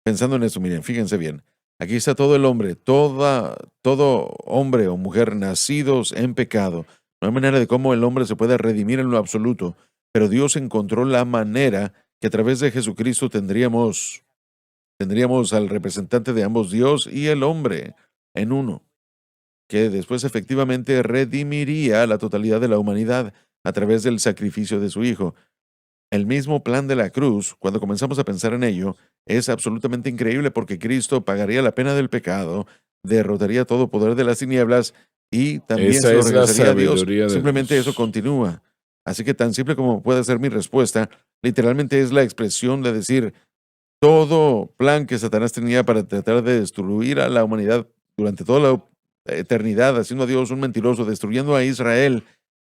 Speaker 3: pensando en eso, miren, fíjense bien, aquí está todo el hombre, todo hombre o mujer nacidos en pecado. No hay manera de cómo el hombre se pueda redimir en lo absoluto, pero Dios encontró la manera que a través de Jesucristo tendríamos al representante de ambos, Dios y el hombre, en uno, que después efectivamente redimiría la totalidad de la humanidad a través del sacrificio de su Hijo. El mismo plan de la cruz, cuando comenzamos a pensar en ello, es absolutamente increíble, porque Cristo pagaría la pena del pecado, derrotaría todo poder de las tinieblas y también
Speaker 2: Esa
Speaker 3: se lo
Speaker 2: es la
Speaker 3: regresaría a Dios.
Speaker 2: sabiduría de
Speaker 3: Simplemente eso
Speaker 2: Dios.
Speaker 3: continúa. Así que tan simple como puede ser mi respuesta, literalmente es la expresión de decir: todo plan que Satanás tenía para tratar de destruir a la humanidad durante toda la eternidad, haciendo a Dios un mentiroso, destruyendo a Israel,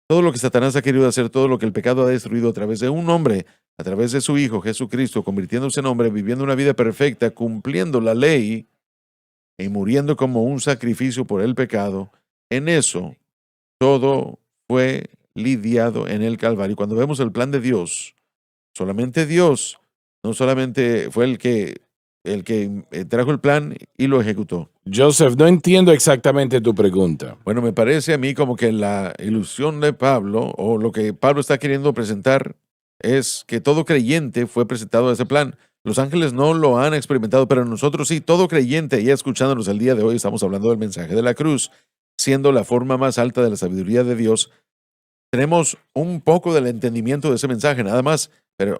Speaker 3: todo lo que Satanás ha querido hacer, todo lo que el pecado ha destruido a través de un hombre, a través de su Hijo Jesucristo, convirtiéndose en hombre, viviendo una vida perfecta, cumpliendo la ley y muriendo como un sacrificio por el pecado, en eso todo fue lidiado en el Calvario. Cuando vemos el plan de Dios, solamente Dios, no solamente fue el que trajo el plan y lo ejecutó.
Speaker 2: Joseph, no entiendo exactamente tu pregunta.
Speaker 3: Bueno, me parece a mí como que la ilusión de Pablo, o lo que Pablo está queriendo presentar, es que todo creyente fue presentado a ese plan. Los ángeles no lo han experimentado, pero nosotros sí, todo creyente, ya escuchándonos el día de hoy, estamos hablando del mensaje de la cruz, siendo la forma más alta de la sabiduría de Dios. Tenemos un poco del entendimiento de ese mensaje, nada más, pero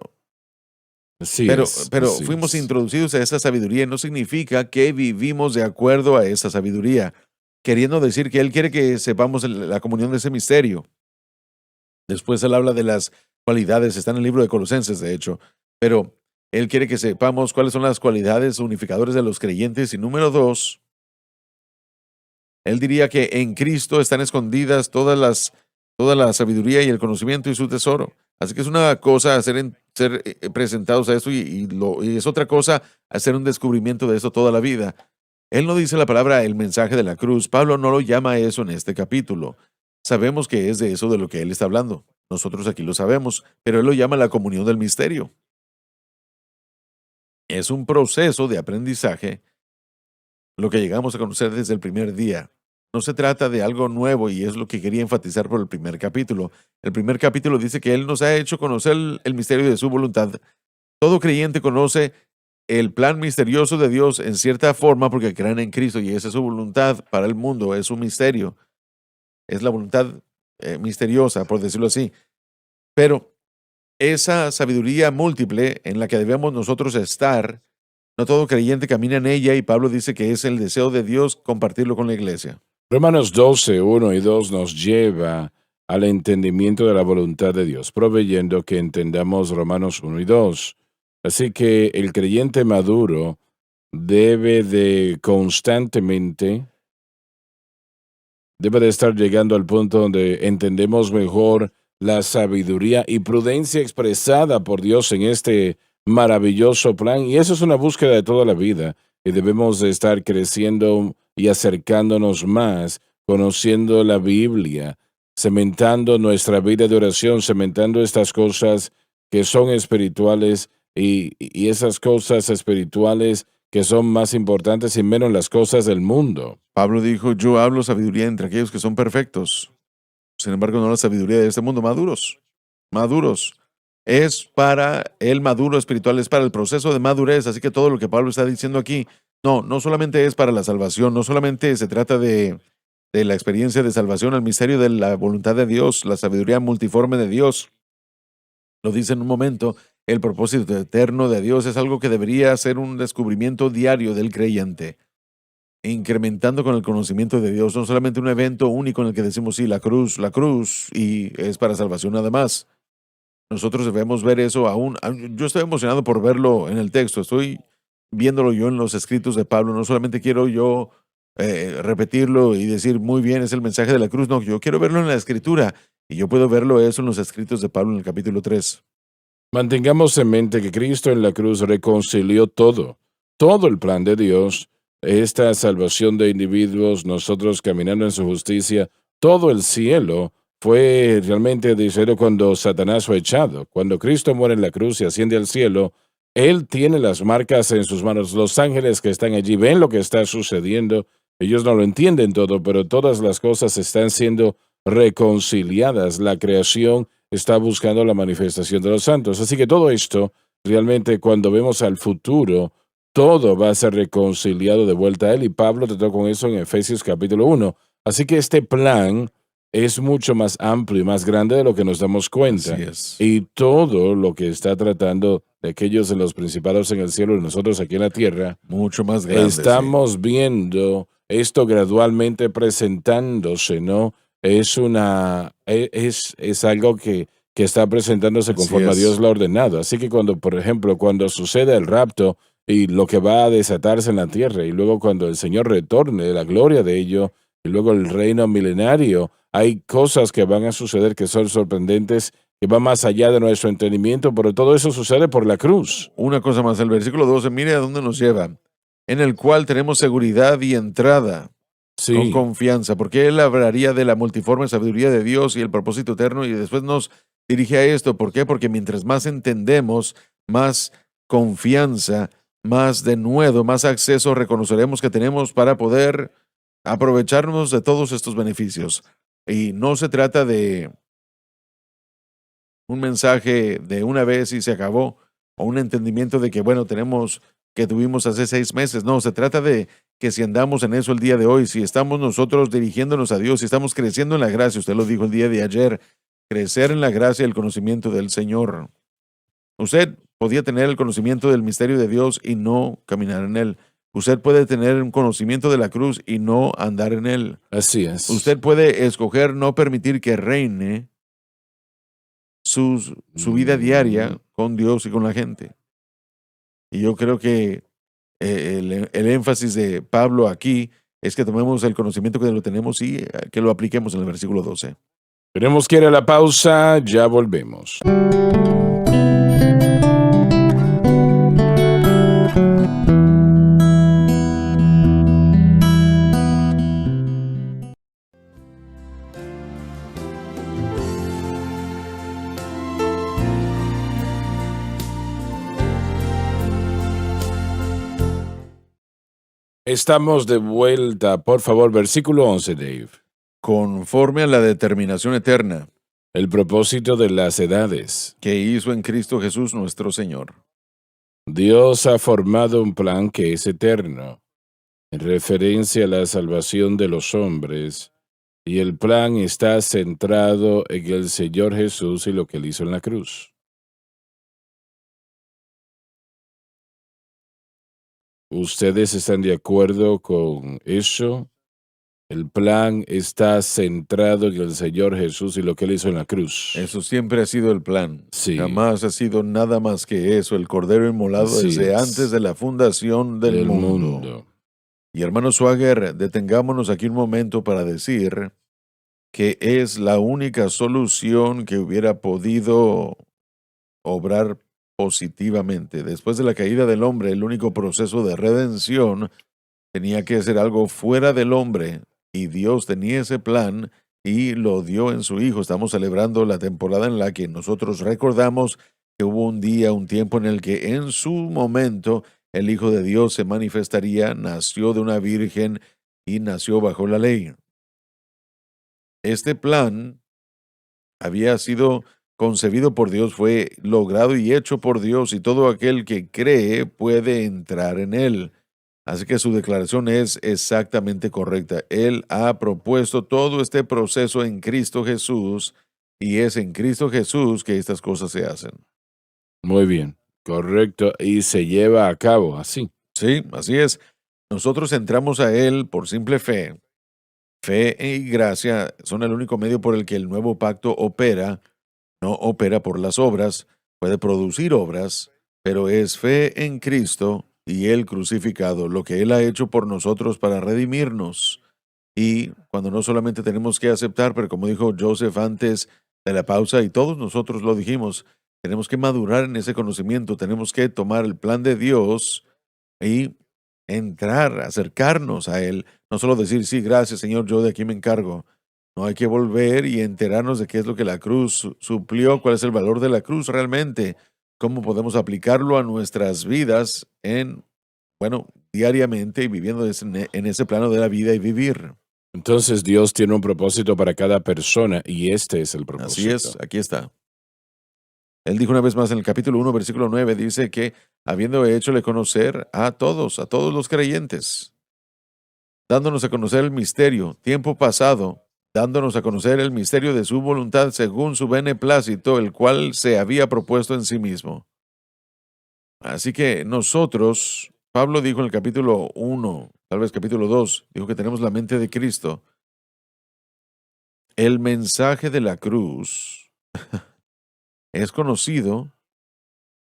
Speaker 2: Así
Speaker 3: pero,
Speaker 2: es,
Speaker 3: pero
Speaker 2: así
Speaker 3: fuimos
Speaker 2: es.
Speaker 3: introducidos a esa sabiduría, y no significa que vivimos de acuerdo a esa sabiduría, queriendo decir que Él quiere que sepamos la comunión de ese misterio. Después Él habla de las cualidades, está en el libro de Colosenses, de hecho, pero Él quiere que sepamos cuáles son las cualidades unificadoras de los creyentes. Y número 2, Él diría que en Cristo están escondidas toda la sabiduría y el conocimiento y su tesoro. Así que es una cosa ser presentados a esto, y es otra cosa hacer un descubrimiento de eso toda la vida. Él no dice la palabra el mensaje de la cruz. Pablo no lo llama eso en este capítulo. Sabemos que es de eso de lo que él está hablando. Nosotros aquí lo sabemos, pero él lo llama la comunión del misterio. Es un proceso de aprendizaje, lo que llegamos a conocer desde el primer día. No se trata de algo nuevo y es lo que quería enfatizar por el primer capítulo. El primer capítulo dice que Él nos ha hecho conocer el misterio de su voluntad. Todo creyente conoce el plan misterioso de Dios en cierta forma porque creen en Cristo y esa es su voluntad para el mundo, es un misterio. Es la voluntad misteriosa, por decirlo así. Pero esa sabiduría múltiple en la que debemos nosotros estar, no todo creyente camina en ella y Pablo dice que es el deseo de Dios compartirlo con la iglesia.
Speaker 2: Romanos 12, 1 y 2 nos lleva al entendimiento de la voluntad de Dios, proveyendo que entendamos Romanos 1 y 2. Así que el creyente maduro debe de estar llegando al punto donde entendemos mejor la sabiduría y prudencia expresada por Dios en este maravilloso plan. Y eso es una búsqueda de toda la vida. Y debemos de estar creciendo y acercándonos más, conociendo la Biblia, cementando nuestra vida de oración, cementando estas cosas que son espirituales y esas cosas espirituales que son más importantes y menos las cosas del mundo.
Speaker 3: Pablo dijo, yo hablo sabiduría entre aquellos que son perfectos. Sin embargo, no la sabiduría de este mundo, maduros. Es para el maduro espiritual, es para el proceso de madurez. Así que todo lo que Pablo está diciendo aquí, no solamente es para la salvación, no solamente se trata de la experiencia de salvación, el misterio de la voluntad de Dios, la sabiduría multiforme de Dios. Lo dice en un momento, el propósito eterno de Dios es algo que debería ser un descubrimiento diario del creyente, incrementando con el conocimiento de Dios, no solamente un evento único en el que decimos, sí, la cruz, y es para salvación nada más. Nosotros debemos ver eso aún. Yo estoy emocionado por verlo en el texto, estoy viéndolo yo en los escritos de Pablo, no solamente quiero yo repetirlo y decir, muy bien, es el mensaje de la cruz, no, yo quiero verlo en la escritura, y yo puedo verlo eso en los escritos de Pablo en el capítulo 3.
Speaker 2: Mantengamos en mente que Cristo en la cruz reconcilió todo el plan de Dios, esta salvación de individuos, nosotros caminando en su justicia, todo el cielo fue realmente de cero cuando Satanás fue echado. Cuando Cristo muere en la cruz y asciende al cielo, Él tiene las marcas en sus manos. Los ángeles que están allí ven lo que está sucediendo. Ellos no lo entienden todo, pero todas las cosas están siendo reconciliadas. La creación está buscando la manifestación de los santos. Así que todo esto, realmente cuando vemos al futuro, todo va a ser reconciliado de vuelta a Él. Y Pablo trató con eso en Efesios capítulo 1. Así que este plan es mucho más amplio y más grande de lo que nos damos cuenta.
Speaker 3: Así es.
Speaker 2: Y todo lo que está tratando de aquellos en los principados en el cielo y nosotros aquí en la tierra,
Speaker 3: Mucho más grande.
Speaker 2: estamos viendo esto gradualmente presentándose, ¿no? Es algo que está presentándose
Speaker 3: Así
Speaker 2: conforme a
Speaker 3: es.
Speaker 2: Dios lo ha ordenado. Así que cuando, por ejemplo, cuando sucede el rapto y lo que va a desatarse en la tierra, y luego cuando el Señor retorne, la gloria de ello, y luego el reino milenario, hay cosas que van a suceder que son sorprendentes, que van más allá de nuestro entendimiento, pero todo eso sucede por la cruz.
Speaker 3: Una cosa más, el versículo 12, mire a dónde nos lleva, en el cual tenemos seguridad y entrada con
Speaker 2: Sí,
Speaker 3: confianza, porque Él hablaría de la multiforme sabiduría de Dios y el propósito eterno, y después nos dirige a esto. ¿Por qué? Porque mientras más entendemos, más confianza, más denuedo, más acceso reconoceremos que tenemos para poder aprovecharnos de todos estos beneficios. Y no se trata de un mensaje de una vez y se acabó, o un entendimiento de que, bueno, que tuvimos hace 6 meses. No, se trata de que si andamos en eso el día de hoy, si estamos nosotros dirigiéndonos a Dios, si estamos creciendo en la gracia, usted lo dijo el día de ayer, crecer en la gracia y el conocimiento del Señor. Usted podía tener el conocimiento del misterio de Dios y no caminar en él. Usted puede tener un conocimiento de la cruz y no andar en él.
Speaker 2: así es.
Speaker 3: Usted puede escoger no permitir que reine su vida diaria con Dios y con la gente. Y yo creo que el énfasis de Pablo aquí es que tomemos el conocimiento que lo tenemos y que lo apliquemos en el versículo 12.
Speaker 2: Tenemos que ir a la pausa, ya volvemos. Estamos de vuelta. Por favor, versículo 11, Dave.
Speaker 3: Conforme a la determinación eterna
Speaker 2: El propósito de las edades.
Speaker 3: que hizo en Cristo Jesús nuestro Señor.
Speaker 2: Dios ha formado un plan que es eterno, en referencia a la salvación de los hombres, y el plan está centrado en el Señor Jesús y lo que él hizo en la cruz. ¿Ustedes están de acuerdo con eso? El plan está centrado en el Señor Jesús y lo que él hizo en la cruz.
Speaker 3: Eso siempre ha sido el plan.
Speaker 2: Sí.
Speaker 3: Jamás ha sido nada más que eso, el Cordero inmolado
Speaker 2: Así
Speaker 3: desde
Speaker 2: es.
Speaker 3: antes de la fundación del mundo. Y hermano Swagger, detengámonos aquí un momento para decir que es la única solución que hubiera podido obrar positivamente. Después de la caída del hombre, el único proceso de redención tenía que ser algo fuera del hombre, y Dios tenía ese plan y lo dio en su Hijo. Estamos celebrando la temporada en la que nosotros recordamos que hubo un día, un tiempo en el que en su momento el Hijo de Dios se manifestaría, nació de una virgen y nació bajo la ley. Este plan había sido concebido por Dios, fue logrado y hecho por Dios, y todo aquel que cree puede entrar en él. Así que su declaración es exactamente correcta. Él ha propuesto todo este proceso en Cristo Jesús, y es en Cristo Jesús que estas cosas se hacen.
Speaker 2: Muy bien, correcto, y se lleva a cabo así.
Speaker 3: Sí, así es. Nosotros entramos a Él por simple fe. Fe y gracia son el único medio por el que el nuevo pacto opera. No opera por las obras, puede producir obras, pero es fe en Cristo y Él crucificado, lo que Él ha hecho por nosotros para redimirnos. Y cuando no solamente tenemos que aceptar, pero como dijo Joseph antes de la pausa, y todos nosotros lo dijimos, tenemos que madurar en ese conocimiento, tenemos que tomar el plan de Dios y entrar, acercarnos a Él, no solo decir, sí, gracias Señor, yo de aquí me encargo. No, hay que volver y enterarnos de qué es lo que la cruz suplió, cuál es el valor de la cruz realmente, cómo podemos aplicarlo a nuestras vidas diariamente, y viviendo en ese plano de la vida y vivir.
Speaker 2: Entonces Dios tiene un propósito para cada persona y este es el
Speaker 3: Así
Speaker 2: propósito.
Speaker 3: es, aquí está. Él dijo una vez más en el capítulo 1, versículo 9, dice que habiendo hechole conocer a todos los creyentes, dándonos a conocer el misterio, tiempo pasado, dándonos a conocer el misterio de su voluntad según su beneplácito, el cual se había propuesto en sí mismo. Así que nosotros, Pablo dijo en el capítulo 1, tal vez capítulo 2, dijo que tenemos la mente de Cristo. El mensaje de la cruz es conocido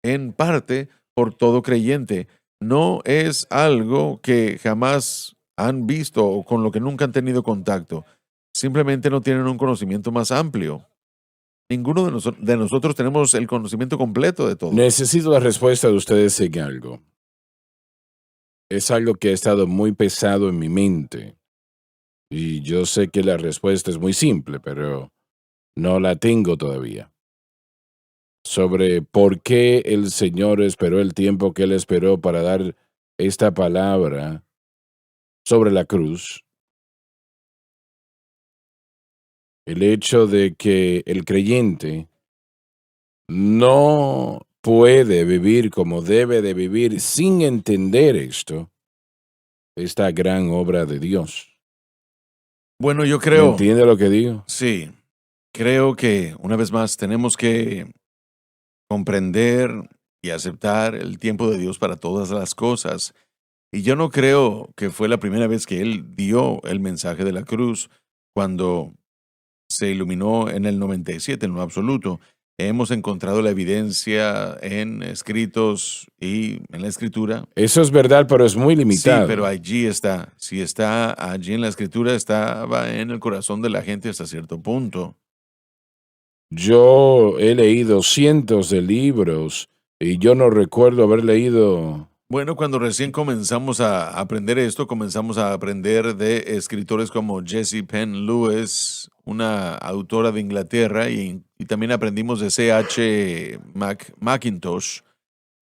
Speaker 3: en parte por todo creyente. No es algo que jamás han visto o con lo que nunca han tenido contacto. Simplemente no tienen un conocimiento más amplio. Ninguno de nosotros tenemos el conocimiento completo de todo.
Speaker 2: Necesito la respuesta de ustedes en algo. Es algo que ha estado muy pesado en mi mente. Y yo sé que la respuesta es muy simple, pero no la tengo todavía. Sobre por qué el Señor esperó el tiempo que Él esperó para dar esta palabra sobre la cruz. El hecho de que el creyente no puede vivir como debe de vivir sin entender esta gran obra de Dios.
Speaker 3: Bueno, yo
Speaker 2: ¿Me
Speaker 3: creo,
Speaker 2: entiende lo que digo?
Speaker 3: sí, creo que una vez más tenemos que comprender y aceptar el tiempo de Dios para todas las cosas. Y yo no creo que fue la primera vez que Él dio el mensaje de la cruz cuando se iluminó en el 97, en lo absoluto. Hemos encontrado la evidencia en escritos y en la escritura.
Speaker 2: Eso es verdad, pero es muy
Speaker 3: Sí,
Speaker 2: limitado.
Speaker 3: pero allí está. Si está allí en la escritura, estaba en el corazón de la gente hasta cierto punto.
Speaker 2: Yo he leído cientos de libros y yo no recuerdo haber leído.
Speaker 3: Bueno, cuando recién comenzamos a aprender esto, comenzamos a aprender de escritores como Jessie Penn Lewis, una autora de Inglaterra, y también aprendimos de C.H. Mackintosh,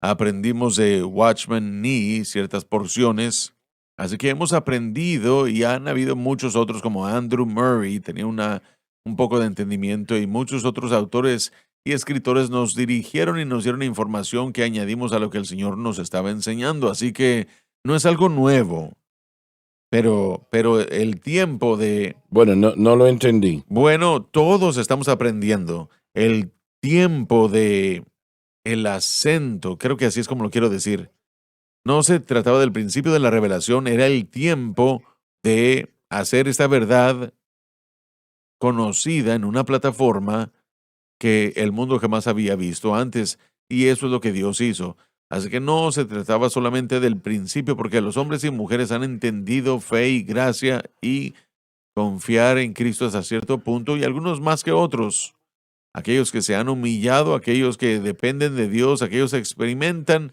Speaker 3: aprendimos de Watchman Nee, ciertas porciones, Así que hemos aprendido y han habido muchos otros como Andrew Murray, tenía un poco de entendimiento y muchos otros autores y escritores nos dirigieron y nos dieron información que añadimos a lo que el Señor nos estaba enseñando. Así que no es algo nuevo, pero el tiempo de,
Speaker 2: Bueno, no lo entendí.
Speaker 3: bueno, todos estamos aprendiendo. El tiempo de el acento, creo que así es como lo quiero decir. No se trataba del principio de la revelación, era el tiempo de hacer esta verdad conocida en una plataforma que el mundo jamás había visto antes, y eso es lo que Dios hizo. Así que no se trataba solamente del principio, porque los hombres y mujeres han entendido fe y gracia y confiar en Cristo hasta cierto punto, y algunos más que otros. Aquellos que se han humillado, aquellos que dependen de Dios, aquellos que experimentan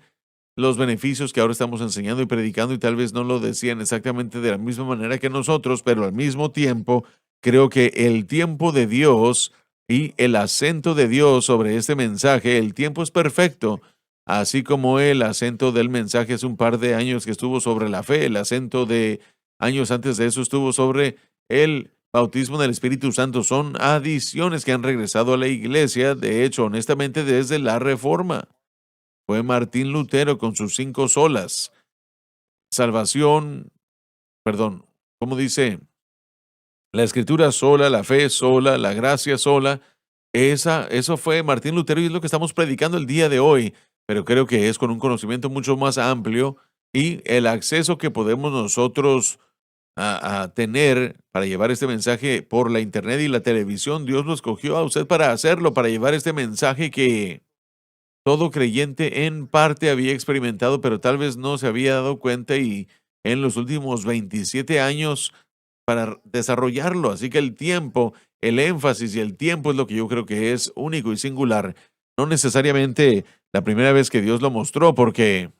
Speaker 3: los beneficios que ahora estamos enseñando y predicando, y tal vez no lo decían exactamente de la misma manera que nosotros, pero al mismo tiempo creo que el tiempo de Dios y el acento de Dios sobre este mensaje, el tiempo es perfecto, así como el acento del mensaje hace un par de años que estuvo sobre la fe, el acento de años antes de eso estuvo sobre el bautismo del Espíritu Santo. Son adiciones que han regresado a la iglesia, de hecho, honestamente, desde la Reforma. Fue Martín Lutero con sus 5 solas. Salvación, perdón, ¿cómo dice? La escritura sola, la fe sola, la gracia sola. Eso fue Martín Lutero y es lo que estamos predicando el día de hoy, pero creo que es con un conocimiento mucho más amplio y el acceso que podemos nosotros a tener para llevar este mensaje por la internet y la televisión. Dios lo escogió a usted para hacerlo, para llevar este mensaje que todo creyente en parte había experimentado, pero tal vez no se había dado cuenta, y en los últimos 27 años para desarrollarlo. Así que el tiempo, el énfasis y el tiempo es lo que yo creo que es único y singular. No necesariamente la primera vez que Dios lo mostró, porque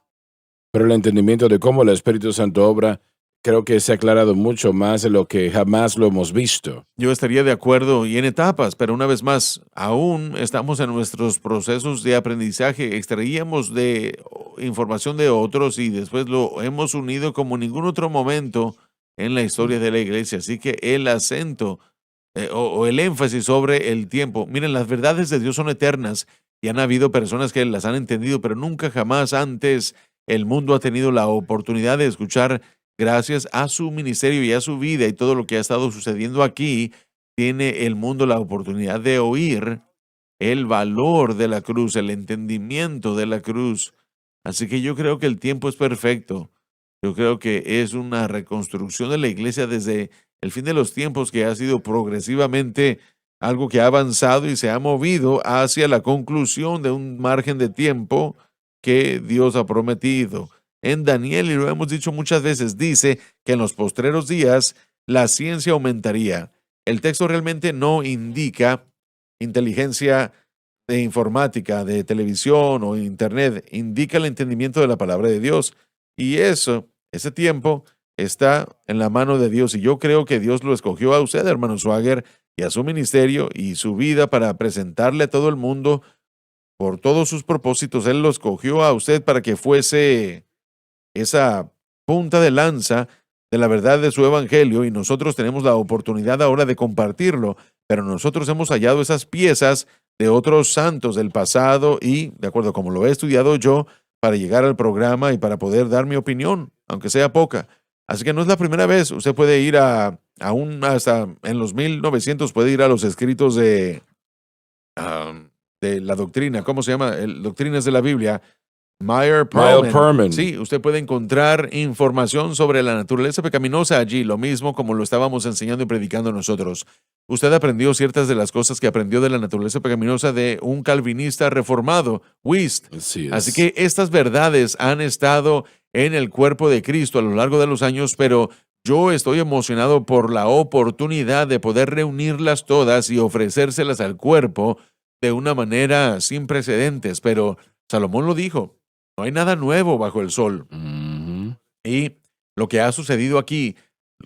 Speaker 2: Pero el entendimiento de cómo el Espíritu Santo obra, creo que se ha aclarado mucho más de lo que jamás lo hemos visto.
Speaker 3: yo estaría de acuerdo y en etapas, pero una vez más, aún estamos en nuestros procesos de aprendizaje. Extraíamos de información de otros y después lo hemos unido como en ningún otro momento en la historia de la iglesia. Así que el acento o el énfasis sobre el tiempo. Miren, las verdades de Dios son eternas y han habido personas que las han entendido, pero nunca jamás antes el mundo ha tenido la oportunidad de escuchar. Gracias a su ministerio y a su vida y todo lo que ha estado sucediendo aquí, tiene el mundo la oportunidad de oír el valor de la cruz, el entendimiento de la cruz. Así que yo creo que el tiempo es perfecto. Yo creo que es una reconstrucción de la iglesia desde el fin de los tiempos, que ha sido progresivamente algo que ha avanzado y se ha movido hacia la conclusión de un margen de tiempo que Dios ha prometido. En Daniel, y lo hemos dicho muchas veces, dice que en los postreros días la ciencia aumentaría. El texto realmente no indica inteligencia de informática, de televisión o internet, indica el entendimiento de la palabra de Dios. Y ese tiempo está en la mano de Dios. Y yo creo que Dios lo escogió a usted, hermano Swagger, y a su ministerio y su vida para presentarle a todo el mundo por todos sus propósitos. Él lo escogió a usted para que fuese esa punta de lanza de la verdad de su evangelio, y nosotros tenemos la oportunidad ahora de compartirlo, pero nosotros hemos hallado esas piezas de otros santos del pasado y, de acuerdo a como lo he estudiado yo, para llegar al programa y para poder dar mi opinión, aunque sea poca. Así que no es la primera vez. Usted puede ir aún hasta en los 1900, puede ir a los escritos de la doctrina, ¿cómo se llama? Doctrinas de la Biblia. Meyer Perlman. Sí, usted puede encontrar información sobre la naturaleza pecaminosa allí, lo mismo como lo estábamos enseñando y predicando nosotros. Usted aprendió ciertas de las cosas que aprendió de la naturaleza pecaminosa de un calvinista reformado, Wuest. Así que estas verdades han estado en el cuerpo de Cristo a lo largo de los años, pero yo estoy emocionado por la oportunidad de poder reunirlas todas y ofrecérselas al cuerpo de una manera sin precedentes. Pero Salomón lo dijo. No hay nada nuevo bajo el sol. Y lo que ha sucedido aquí,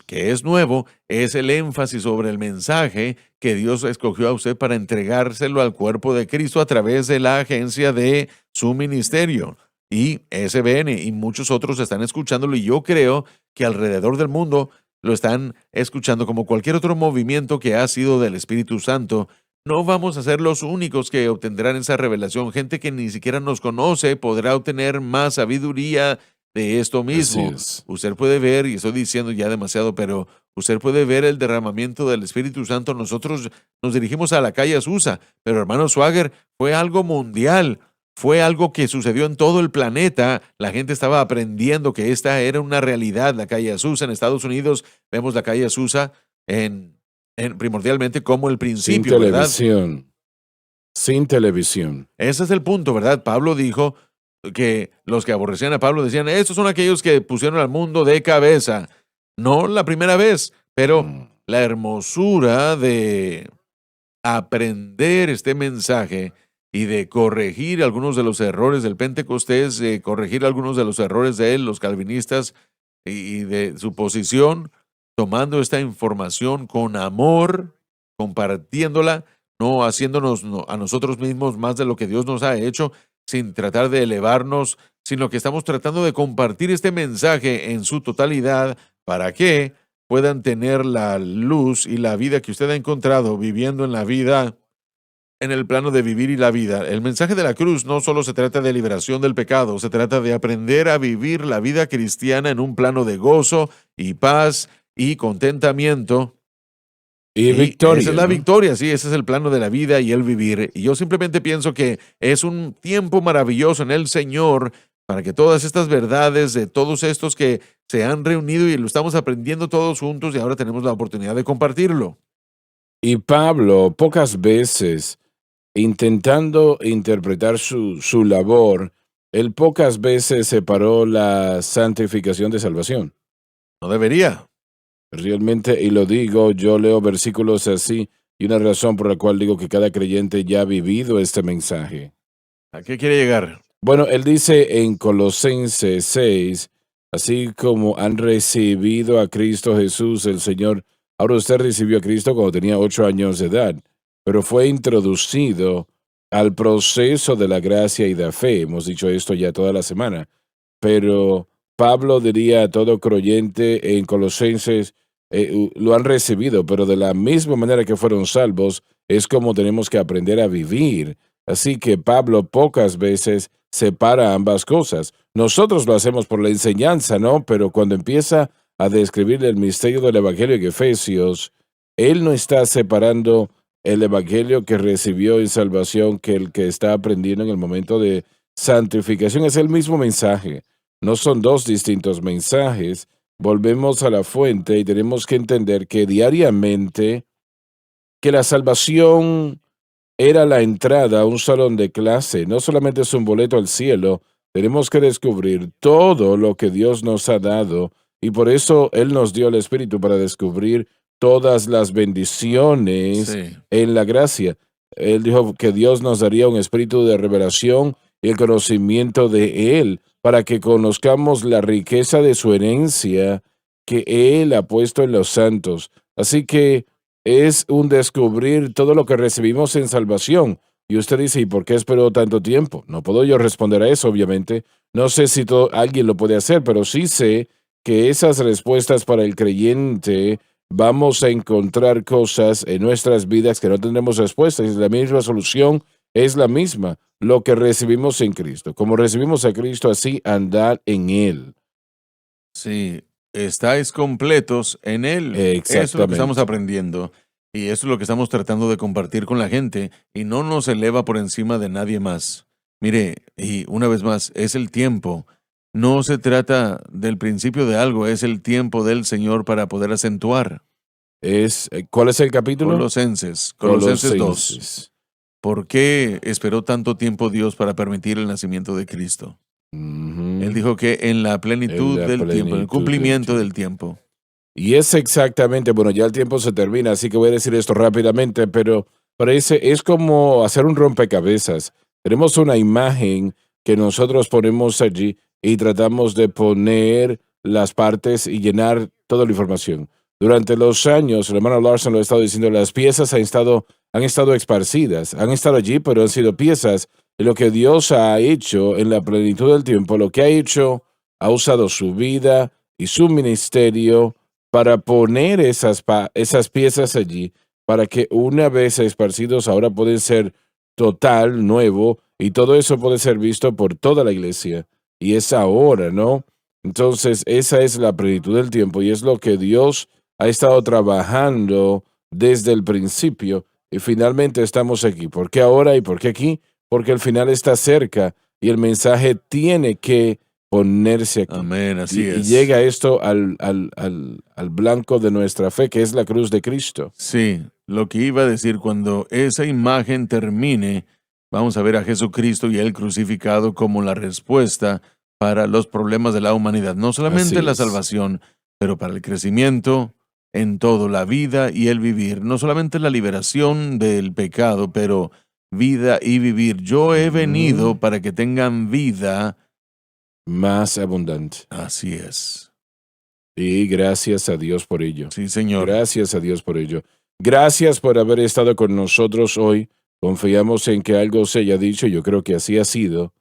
Speaker 3: que es nuevo, es el énfasis sobre el mensaje que Dios escogió a usted para entregárselo al cuerpo de Cristo a través de la agencia de su ministerio. y SBN y muchos otros están escuchándolo, y yo creo que alrededor del mundo lo están escuchando, como cualquier otro movimiento que ha sido del Espíritu Santo. No vamos a ser los únicos que obtendrán esa revelación. Gente que ni siquiera nos conoce podrá obtener más sabiduría de esto
Speaker 2: Así
Speaker 3: mismo.
Speaker 2: es.
Speaker 3: Usted puede ver, y estoy diciendo ya demasiado, pero usted puede ver el derramamiento del Espíritu Santo. Nosotros nos dirigimos a la calle Azusa, pero hermano Swagger, fue algo mundial. Fue algo que sucedió en todo el planeta. La gente estaba aprendiendo que esta era una realidad. La calle Azusa en Estados Unidos, vemos la calle Azusa primordialmente como el
Speaker 2: Sin
Speaker 3: principio, ¿verdad?
Speaker 2: televisión. Sin televisión.
Speaker 3: Ese es el punto, ¿verdad? Pablo dijo que los que aborrecían a Pablo decían, estos son aquellos que pusieron al mundo de cabeza. No la primera vez, pero
Speaker 2: Mm.
Speaker 3: la hermosura de aprender este mensaje y de corregir algunos de los errores del Pentecostés, corregir algunos de los errores de él, los calvinistas, y de su posición, tomando esta información con amor, compartiéndola, no haciéndonos a nosotros mismos más de lo que Dios nos ha hecho, sin tratar de elevarnos, sino que estamos tratando de compartir este mensaje en su totalidad para que puedan tener la luz y la vida que usted ha encontrado viviendo en la vida, en el plano de vivir y la vida. El mensaje de la cruz no solo se trata de liberación del pecado, se trata de aprender a vivir la vida cristiana en un plano de gozo y paz y contentamiento.
Speaker 2: Y
Speaker 3: Y
Speaker 2: victoria.
Speaker 3: esa es la
Speaker 2: ¿no?
Speaker 3: victoria, sí, ese es el plano de la vida y el vivir. Y yo simplemente pienso que es un tiempo maravilloso en el Señor para que todas estas verdades de todos estos que se han reunido y lo estamos aprendiendo todos juntos, y ahora tenemos la oportunidad de compartirlo.
Speaker 2: Y Pablo, pocas veces, intentando interpretar su labor, él pocas veces separó la santificación de salvación.
Speaker 3: No debería.
Speaker 2: Realmente, y lo digo, yo leo versículos así, y una razón por la cual digo que cada creyente ya ha vivido este mensaje.
Speaker 3: ¿A qué quiere llegar?
Speaker 2: Bueno, él dice en Colosenses 6, así como han recibido a Cristo Jesús, el Señor. Ahora usted recibió a Cristo cuando tenía 8 años de edad, pero fue introducido al proceso de la gracia y de fe. Hemos dicho esto ya toda la semana, pero Pablo diría a todo creyente en Colosenses, lo han recibido, pero de la misma manera que fueron salvos, es como tenemos que aprender a vivir. Así que Pablo pocas veces separa ambas cosas. Nosotros lo hacemos por la enseñanza, ¿no? Pero cuando empieza a describir el misterio del Evangelio en Efesios, él no está separando el Evangelio que recibió en salvación que el que está aprendiendo en el momento de santificación. Es el mismo mensaje. No son dos distintos mensajes. Volvemos a la fuente y tenemos que entender que diariamente que la salvación era la entrada a un salón de clase, no solamente es un boleto al cielo, tenemos que descubrir todo lo que Dios nos ha dado y por eso Él nos dio el Espíritu para descubrir todas las bendiciones
Speaker 3: Sí.
Speaker 2: en la gracia. Él dijo que Dios nos daría un espíritu de revelación y el conocimiento de Él para que conozcamos la riqueza de su herencia que Él ha puesto en los santos. Así que es un descubrir todo lo que recibimos en salvación. Y usted dice, ¿y por qué esperó tanto tiempo? No puedo yo responder a eso, obviamente. No sé si alguien lo puede hacer, pero sí sé que esas respuestas para el creyente vamos a encontrar cosas en nuestras vidas que no tendremos respuestas. Y la misma solución es la misma, lo que recibimos en Cristo. Como recibimos a Cristo, así andar en Él.
Speaker 3: Sí, estáis completos en Él. Eso es lo que estamos
Speaker 2: Exactamente.
Speaker 3: aprendiendo. Y eso es lo que estamos tratando de compartir con la gente. Y no nos eleva por encima de nadie más. Mire, y una vez más, es el tiempo. No se trata del principio de algo, es el tiempo del Señor para poder acentuar.
Speaker 2: ¿Cuál es el capítulo?
Speaker 3: Colosenses 2.
Speaker 2: Colosenses.
Speaker 3: ¿Por qué esperó tanto tiempo Dios para permitir el nacimiento de Cristo?
Speaker 2: Ujú.
Speaker 3: Él dijo que en la plenitud
Speaker 2: En la
Speaker 3: del tiempo, en
Speaker 2: plenitud
Speaker 3: el
Speaker 2: del
Speaker 3: cumplimiento del
Speaker 2: tiempo.
Speaker 3: tiempo.
Speaker 2: Y es exactamente, bueno, ya el tiempo se termina, así que voy a decir esto rápidamente, pero parece, es como hacer un rompecabezas. Tenemos una imagen que nosotros ponemos allí y tratamos de poner las partes y llenar toda la información. Durante los años, el hermano Larson lo ha estado diciendo, las piezas han estado han estado esparcidas, han estado allí, pero han sido piezas de lo que Dios ha hecho en la plenitud del tiempo. Lo que ha hecho, ha usado su vida y su ministerio para poner esas piezas allí, para que una vez esparcidos ahora pueden ser total, nuevo, y todo eso puede ser visto por toda la iglesia. Y es ahora, ¿no? Entonces, esa es la plenitud del tiempo y es lo que Dios ha estado trabajando desde el principio y finalmente estamos aquí. ¿Por qué ahora y por qué aquí? Porque el final está cerca y el mensaje tiene que ponerse aquí.
Speaker 3: Amén, así
Speaker 2: Y
Speaker 3: es.
Speaker 2: llega esto al blanco de nuestra fe, que es la cruz de Cristo.
Speaker 3: Sí, lo que iba a decir, cuando esa imagen termine, vamos a ver a Jesucristo y Él crucificado como la respuesta para los problemas de la humanidad. No solamente
Speaker 2: Así
Speaker 3: la
Speaker 2: es.
Speaker 3: salvación, pero para el crecimiento en todo, la vida y el vivir. No solamente la liberación del pecado, pero vida y vivir. Yo he venido para que tengan vida.
Speaker 2: Más abundante.
Speaker 3: Así es.
Speaker 2: Y gracias a Dios por ello.
Speaker 3: Sí, Señor.
Speaker 2: Gracias a Dios por ello. Gracias por haber estado con nosotros hoy. Confiamos en que algo se haya dicho. Yo creo que así ha sido,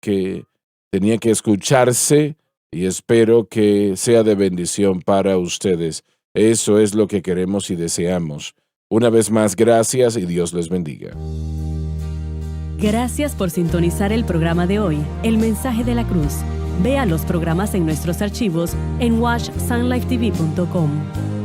Speaker 2: que tenía que escucharse y espero que sea de bendición para ustedes. Eso es lo que queremos y deseamos. Una vez más, gracias y Dios les bendiga.
Speaker 4: Gracias por sintonizar el programa de hoy, El Mensaje de la Cruz. Vea los programas en nuestros archivos en watchsunlifetv.com.